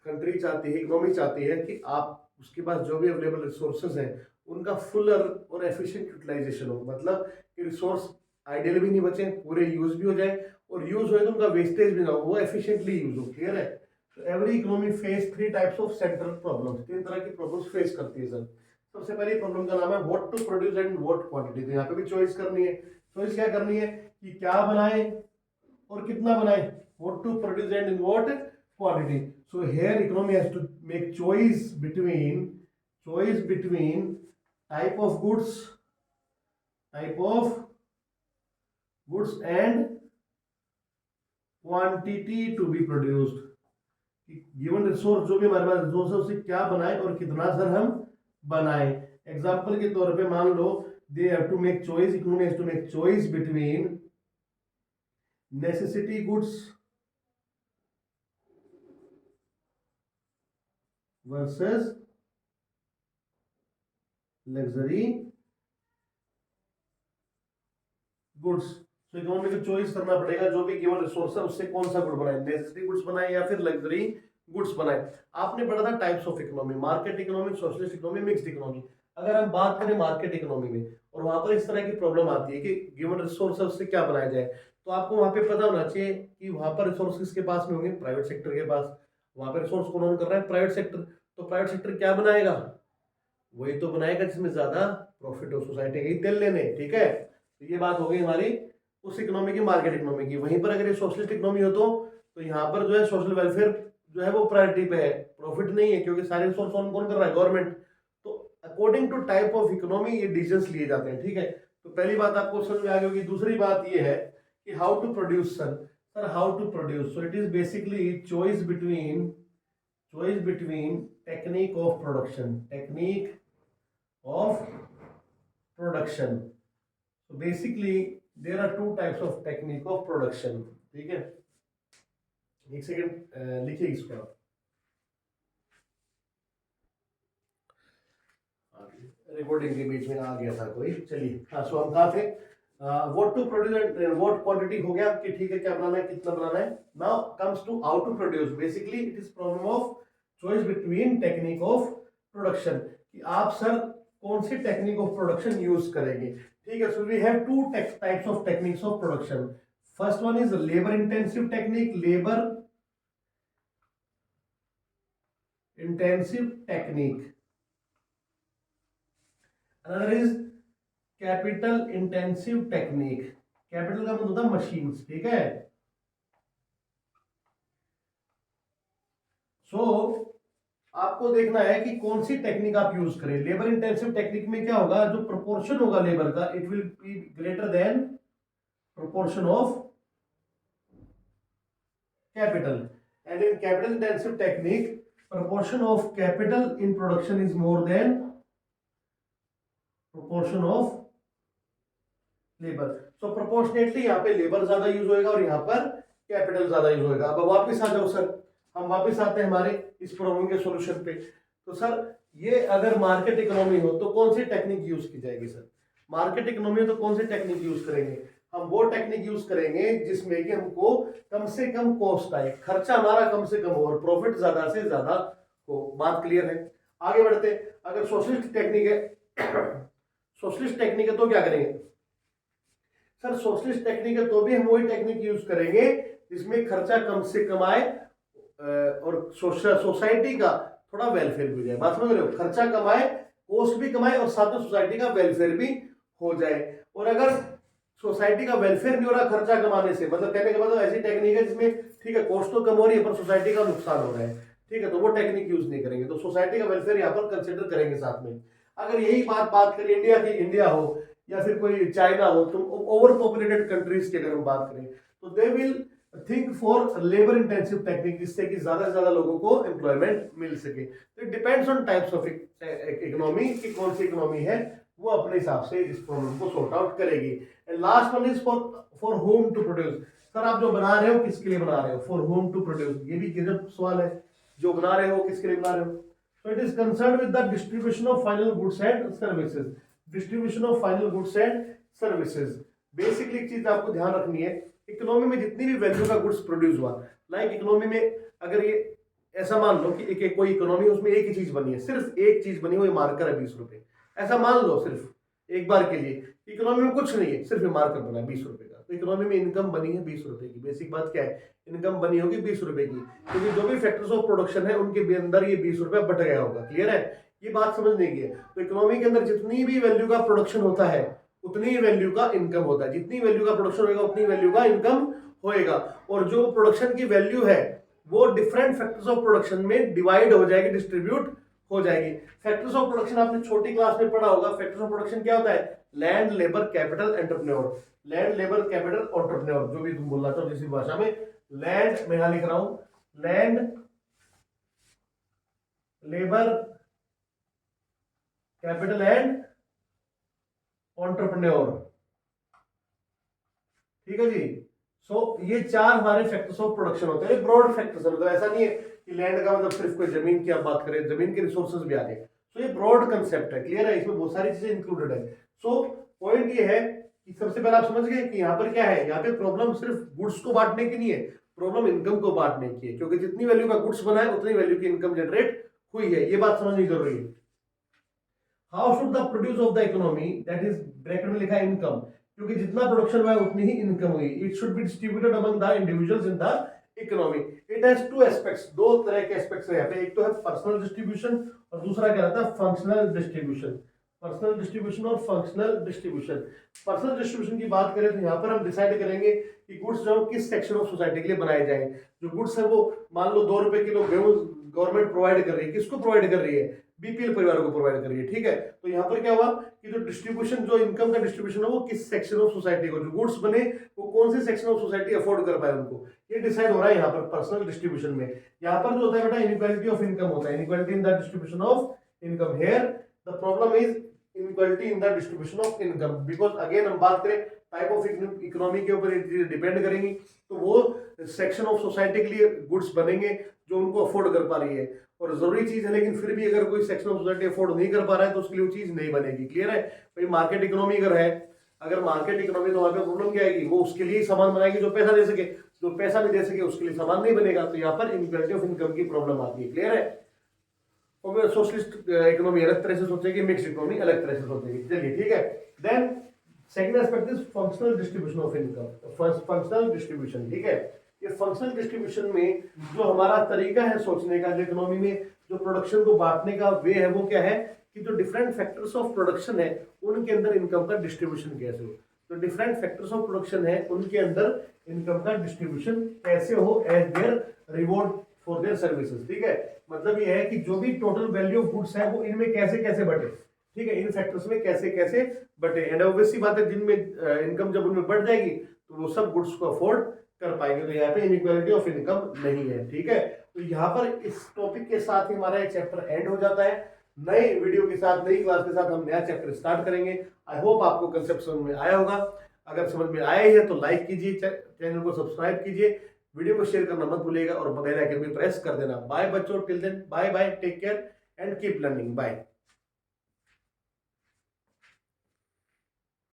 कंट्री चाहती है, इकोनॉमी चाहती है कि आप उसके पास जो भी अवेलेबल रिसोर्सेज हैं उनका फुलर और एफिशिएंट यूटिलाइजेशन हो। मतलब कि रिसोर्स आइडियल भी नहीं बचे, पूरे यूज भी हो जाए, और यूज हो तो उनका वेस्टेज भी ना हो, वो एफिशिएंटली यूज हो। क्लियर है? तो every economy phase three types of central problems. तीन तरह की प्रॉब्लम्स फेस करती है सर। सबसे पहली प्रॉब्लम का नाम है what to produce and what quantity. तो यहाँ पे भी चॉइस करनी है। चॉइस क्या करनी है कि क्या बनाए और कितना बनाए, what to produce and in what quantity. So here economy has to make choice between type of goods and quantity to be produced. Given resource जो भी हमारे पास रिसोर्स है उससे क्या बनाए और कितना सर हम बनाए। एग्जांपल के तौर पे मान लो they have to make choice, economy has to make choice between necessity goods versus luxury goods. तो इकोनॉमी को चॉइस करना पड़ेगा, जो भी गिवन रिसोर्स है उससे कौन सा गुड बनाए, नेसेसिटी गुड्स बनाए या फिर लग्जरी गुड्स बनाए। आपने पढ़ा था types of economy, market economy, socialist economy, mixed economy. अगर हम बात करें मार्केट इकोनॉमी में और वहां पर इस तरह की प्रॉब्लम आती है कि गिवन रिसोर्स है उससे क्या बनाया जाए, तो आपको वहां पे पता होना चाहिए कि वहां पर रिसोर्स किसके पास में होंगे, प्राइवेट सेक्टर के पास। वहां पर रिसोर्स कौन कर रहा है, प्राइवेट सेक्टर। तो प्राइवेट सेक्टर क्या बनाएगा, वही तो बनाएगा जिसमें ज्यादा प्रॉफिट हो सोसाइटी की, तेल लेने। ठीक है, तो ये बात हो गई हमारी उस इकोनॉमी की, मार्केट इकोनॉमी की। वहीं पर अगर ये सोशलिस्ट इकोनॉमी हो तो यहाँ पर जो है सोशल वेलफेयर जो है वो प्रायोरिटी पे है, प्रॉफिट नहीं है, क्योंकि सारे रिसोर्स कौन कौन कर रहा है, गवर्नमेंट। तो according to type of economy ये डिसीजंस लिए जाते हैं। ठीक है, तो पहली बात आपको समझ में आ गई होगी। दूसरी बात ये है कि how to produce sir how to produce. So it is basically choice between technique of production, so basically there are two types of technique of production। ठीक है, एक सेकंड लिखिए इसको आप। रिकॉर्डिंग के बीच में आ गया था कोई, चलिए। हाँ, सो हम कहाँ थे, what to produce and what quantity हो गया कि ठीक है क्या बनाना है, कितना बनाना है। Now comes to how to produce. Basically it is problem of choice between technique of production, कि आप सर कौन सी टेक्निक ऑफ प्रोडक्शन यूज करेंगे। ठीक है, so we have two types of techniques of production. First one is labour intensive technique, another is capital intensive technique. Capital का मतलब होता है मशीन्स। ठीक है, सो आपको देखना है कि कौन सी टेक्निक आप यूज करें। लेबर इंटेंसिव टेक्निक में क्या होगा, जो प्रोपोर्शन होगा लेबर का, it will be greater than proportion of capital. And in capital intensive technique proportion of capital in production is more than proportion of labour. So proportionately यहाँ पे labour ज्यादा use होएगा और यहाँ पर कैपिटल ज्यादा यूज होएगा। अब वापस आ जाओ सर, हम वापस आते हैं हमारे इस प्रॉब्लम के सॉल्यूशन पे। तो सर ये अगर मार्केट इकोनॉमी हो तो कौन सी टेक्निक यूज की जाएगी सर? मार्केट इकोनॉमी हो तो कौन सी टेक्निक यूज करेंगे? हम वो टेक्निक यूज करेंगे जिसमें कि हमको कम से कम कॉस्ट आए, खर्चा हमारा कम से कम हो और प्रॉफिट ज्यादा से ज्यादा हो। बात क्लियर है? आगे बढ़ते। अगर सोशलिस्ट टेक्निक है सोशलिस्ट टेक्निक है तो क्या करेंगे सर? सोशलिस्ट टेक्निक है तो भी हम वही टेक्निक यूज करेंगे जिसमें खर्चा कम से कम आए और सोसाइटी का थोड़ा वेलफेयर भी हो जाए। बात समझ रहे हो? खर्चा कमाए, कॉस्ट भी कमाए और साथ में सोसाइटी का वेलफेयर भी हो जाए। और अगर सोसाइटी का वेलफेयर नहीं हो रहा खर्चा कमाने से, मतलब कहने का मतलब ऐसी टेक्निक है जिसमें ठीक है कॉस्ट तो कम हो रही है पर सोसाइटी का नुकसान हो रहा है, ठीक है, तो वो टेक्निक यूज नहीं करेंगे। तो सोसाइटी का वेलफेयर यहाँ पर कंसिडर करेंगे साथ में। अगर यही बात करें इंडिया की, इंडिया हो या फिर कोई चाइना हो, तो ओवर पॉपुलेटेड कंट्रीज की अगर हम बात करें तो they will think for labour intensive technique, जिससे कि ज्यादा से ज्यादा लोगों को एम्प्लॉयमेंट मिल सके। तो it depends on types of economy कि कौन सी इकोनॉमी है वो अपने हिसाब से इस प्रॉब्लम को सॉर्ट आउट करेगी। And last one is for whom to produce. Sir आप जो बना रहे हो किसके लिए बना रहे हो? फॉर होम टू प्रोड्यूस, ये भी गजब सवाल है। जो बना रहे हो किसके लिए बना रहे हो? So it is concerned with the distribution of final goods and services. Distribution of final goods and services. Basically एक चीज आपको ध्यान रखनी है, इकोनॉमी में जितनी भी वैल्यू का गुड्स प्रोड्यूस हुआ, लाइक इकोनॉमी में अगर ये ऐसा मान लो कि एक कोई इकोनॉमी उसमें एक ही चीज बनी है, सिर्फ एक चीज बनी, वो मार्कर है 20 रुपए, ऐसा मान लो सिर्फ एक बार के लिए। इकोनॉमी में कुछ नहीं है, सिर्फ मार्कर बना है 20 रुपए का, तो इकोनॉमी में इनकम बनी है 20 रुपए की। बेसिक बात क्या है? इनकम बनी होगी 20 रुपए की, क्योंकि जो भी फैक्टर्स ऑफ प्रोडक्शन है उनके अंदर ये 20 रुपए बट गया होगा। क्लियर है? ये बात समझने की है। तो इकोनॉमी के अंदर जितनी भी वैल्यू का प्रोडक्शन होता है उतनी ही वैल्यू का इनकम होता है, जितनी वैल्यू का प्रोडक्शन होगा उतनी वैल्यू का इनकम होएगा। और जो प्रोडक्शन की वैल्यू है वो डिफरेंट फैक्टर्स ऑफ प्रोडक्शन में डिवाइड हो जाएगी, डिस्ट्रीब्यूट हो जाएगी। फैक्टर्स ऑफ प्रोडक्शन आपने छोटी क्लास में पढ़ा होगा। फैक्टर्स ऑफ प्रोडक्शन क्या होता है? Land, labour, capital, entrepreneur. Land, labour, capital, entrepreneur, जो भी तुम बोलना चाहो जिस भाषा में। लैंड मैं यहां लिख रहा हूं, land, labour, capital and entrepreneur. ठीक है जी। सो ये चार हमारे फैक्टर्स ऑफ प्रोडक्शन होते हैं। ब्रॉड फैक्टर्स है, मतलब ऐसा नहीं है कि लैंड का मतलब सिर्फ कोई जमीन की आप बात करें, जमीन के रिसोर्सेज भी आ गए। सो ये ब्रॉड कंसेप्ट है। क्लियर है? इसमें बहुत सारी चीजें इंक्लूडेड है। सो पॉइंट ये है कि सबसे पहले आप समझ गए कि यहाँ पर क्या है, यहाँ पे प्रॉब्लम सिर्फ गुड्स को बांटने की नहीं है, प्रॉब्लम इनकम को बांटने की है, क्योंकि जितनी वैल्यू का गुड्स बना है उतनी वैल्यू की इनकम जनरेट हुई है। ये बात समझनी जरूरी है। How should the produce of the economy, that is bracket में लिखा है इनकम, क्योंकि जितना प्रोडक्शन हुआ है उतनी ही इनकम हुई। It should be distributed among the individuals in the economy. It has two aspects, दो तरह के एस्पेक्ट्स है यहाँ पे। एक तो है पर्सनल डिस्ट्रीब्यूशन और दूसरा क्या रहता है? Functional distribution. पर्सनल डिस्ट्रीब्यूशन और फंक्शनल डिस्ट्रीब्यूशन। पर्सनल डिस्ट्रीब्यूशन की बात करें तो यहाँ पर हम डिसाइड करेंगे कि गुड्स जो किस सेक्शन ऑफ सोसाइटी के लिए बनाए जाए। जो गुड्स है वो मान लो 2 रुपए किलो गेहूं गवर्नमेंट प्रोवाइड कर रही है, किसको प्रोवाइड कर रही है? बीपीएल परिवारों को प्रोवाइड कर रही है। ठीक है, तो यहाँ पर क्या हुआ कि जो डिस्ट्रीब्यूशन, जो इनकम का डिस्ट्रीब्यूशन है वो किस सेक्शन ऑफ सोसाइटी को, जो गुड्स बने वो कौन से सेक्शन ऑफ सोसाइटी अफोर्ड कर पाए उनको, ये डिसाइड हो रहा है यहाँ पर पर्सनल डिस्ट्रीब्यूशन में। यहाँ पर जो होता है बेटा इनइक्वालिटी ऑफ इनकम होता है, inequality in the distribution of income. Here the problem is inequality in the distribution of income, because again हम बात करें टाइप ऑफ इकोनॉमी के ऊपर डिपेंड करेंगी। तो वो सेक्शन ऑफ सोसाइटी के लिए गुड्स बनेंगे जो उनको अफोर्ड कर पा रही है, और जरूरी चीज है, लेकिन फिर भी अगर कोई सेक्शन ऑफ सोसाइटी अफोर्ड नहीं कर पा रहा है तो उसके लिए वो चीज नहीं बनेगी। क्लियर है भाई? मार्केट इकोनॉमी अगर है, अगर मार्केट इकोनॉमी, तो वहां पे प्रॉब्लम क्या आएगी? वो उसके लिए सामान बनाएगी जो पैसा दे सके, जो पैसा नहीं दे सके उसके लिए सामान नहीं बनेगा। तो यहाँ पर इनइक्वालिटी ऑफ इनकम की प्रॉब्लम आती है। क्लियर है? और सोशलिस्ट इकोनॉमी अलग तरह से सोचेगी, मिक्स इकोनॉमी अलग तरह से सोचेगी। चलिए ठीक है। Then second aspect is functional distribution of income. Functional distribution, ठीक है, ये फंक्शनल डिस्ट्रीब्यूशन में जो हमारा तरीका है सोचने का, जो इकोनॉमी में जो प्रोडक्शन को बांटने का वे है, वो क्या है कि जो डिफरेंट फैक्टर्स ऑफ प्रोडक्शन है उनके अंदर इनकम का डिस्ट्रीब्यूशन कैसे हो। जो डिफरेंट फैक्टर्स ऑफ प्रोडक्शन है उनके अंदर इनकम का डिस्ट्रीब्यूशन कैसे हो as their reward for their services. ठीक है, मतलब ये है कि जो भी टोटल वैल्यू ऑफ गुड्स है वो इनमें कैसे कैसे बटे। ठीक है, इन फैक्टर्स में कैसे कैसे बटे। एंड ऑब्वियसली बात है, जिनमें इनकम जब उनमें बढ़ जाएगी तो वो सब गुड्स को अफोर्ड कर पाएंगे। तो यहाँ पे इनइक्वालिटी ऑफ इनकम नहीं है। ठीक है, तो यहाँ पर इस टॉपिक के साथ ही हमारा ये चैप्टर एंड हो जाता है। नई वीडियो के साथ, नई क्लास के साथ हम नया चैप्टर स्टार्ट करेंगे। आई होप आपको कंसेप्ट समझ में आया होगा। अगर समझ में आया ही है तो लाइक कीजिए, चैनल को सब्सक्राइब कीजिए, वीडियो को शेयर करना मत भूलिएगा और बेल आइकन भी प्रेस कर देना। बाय बच्चों, till then bye bye, take care and keep learning. Bye.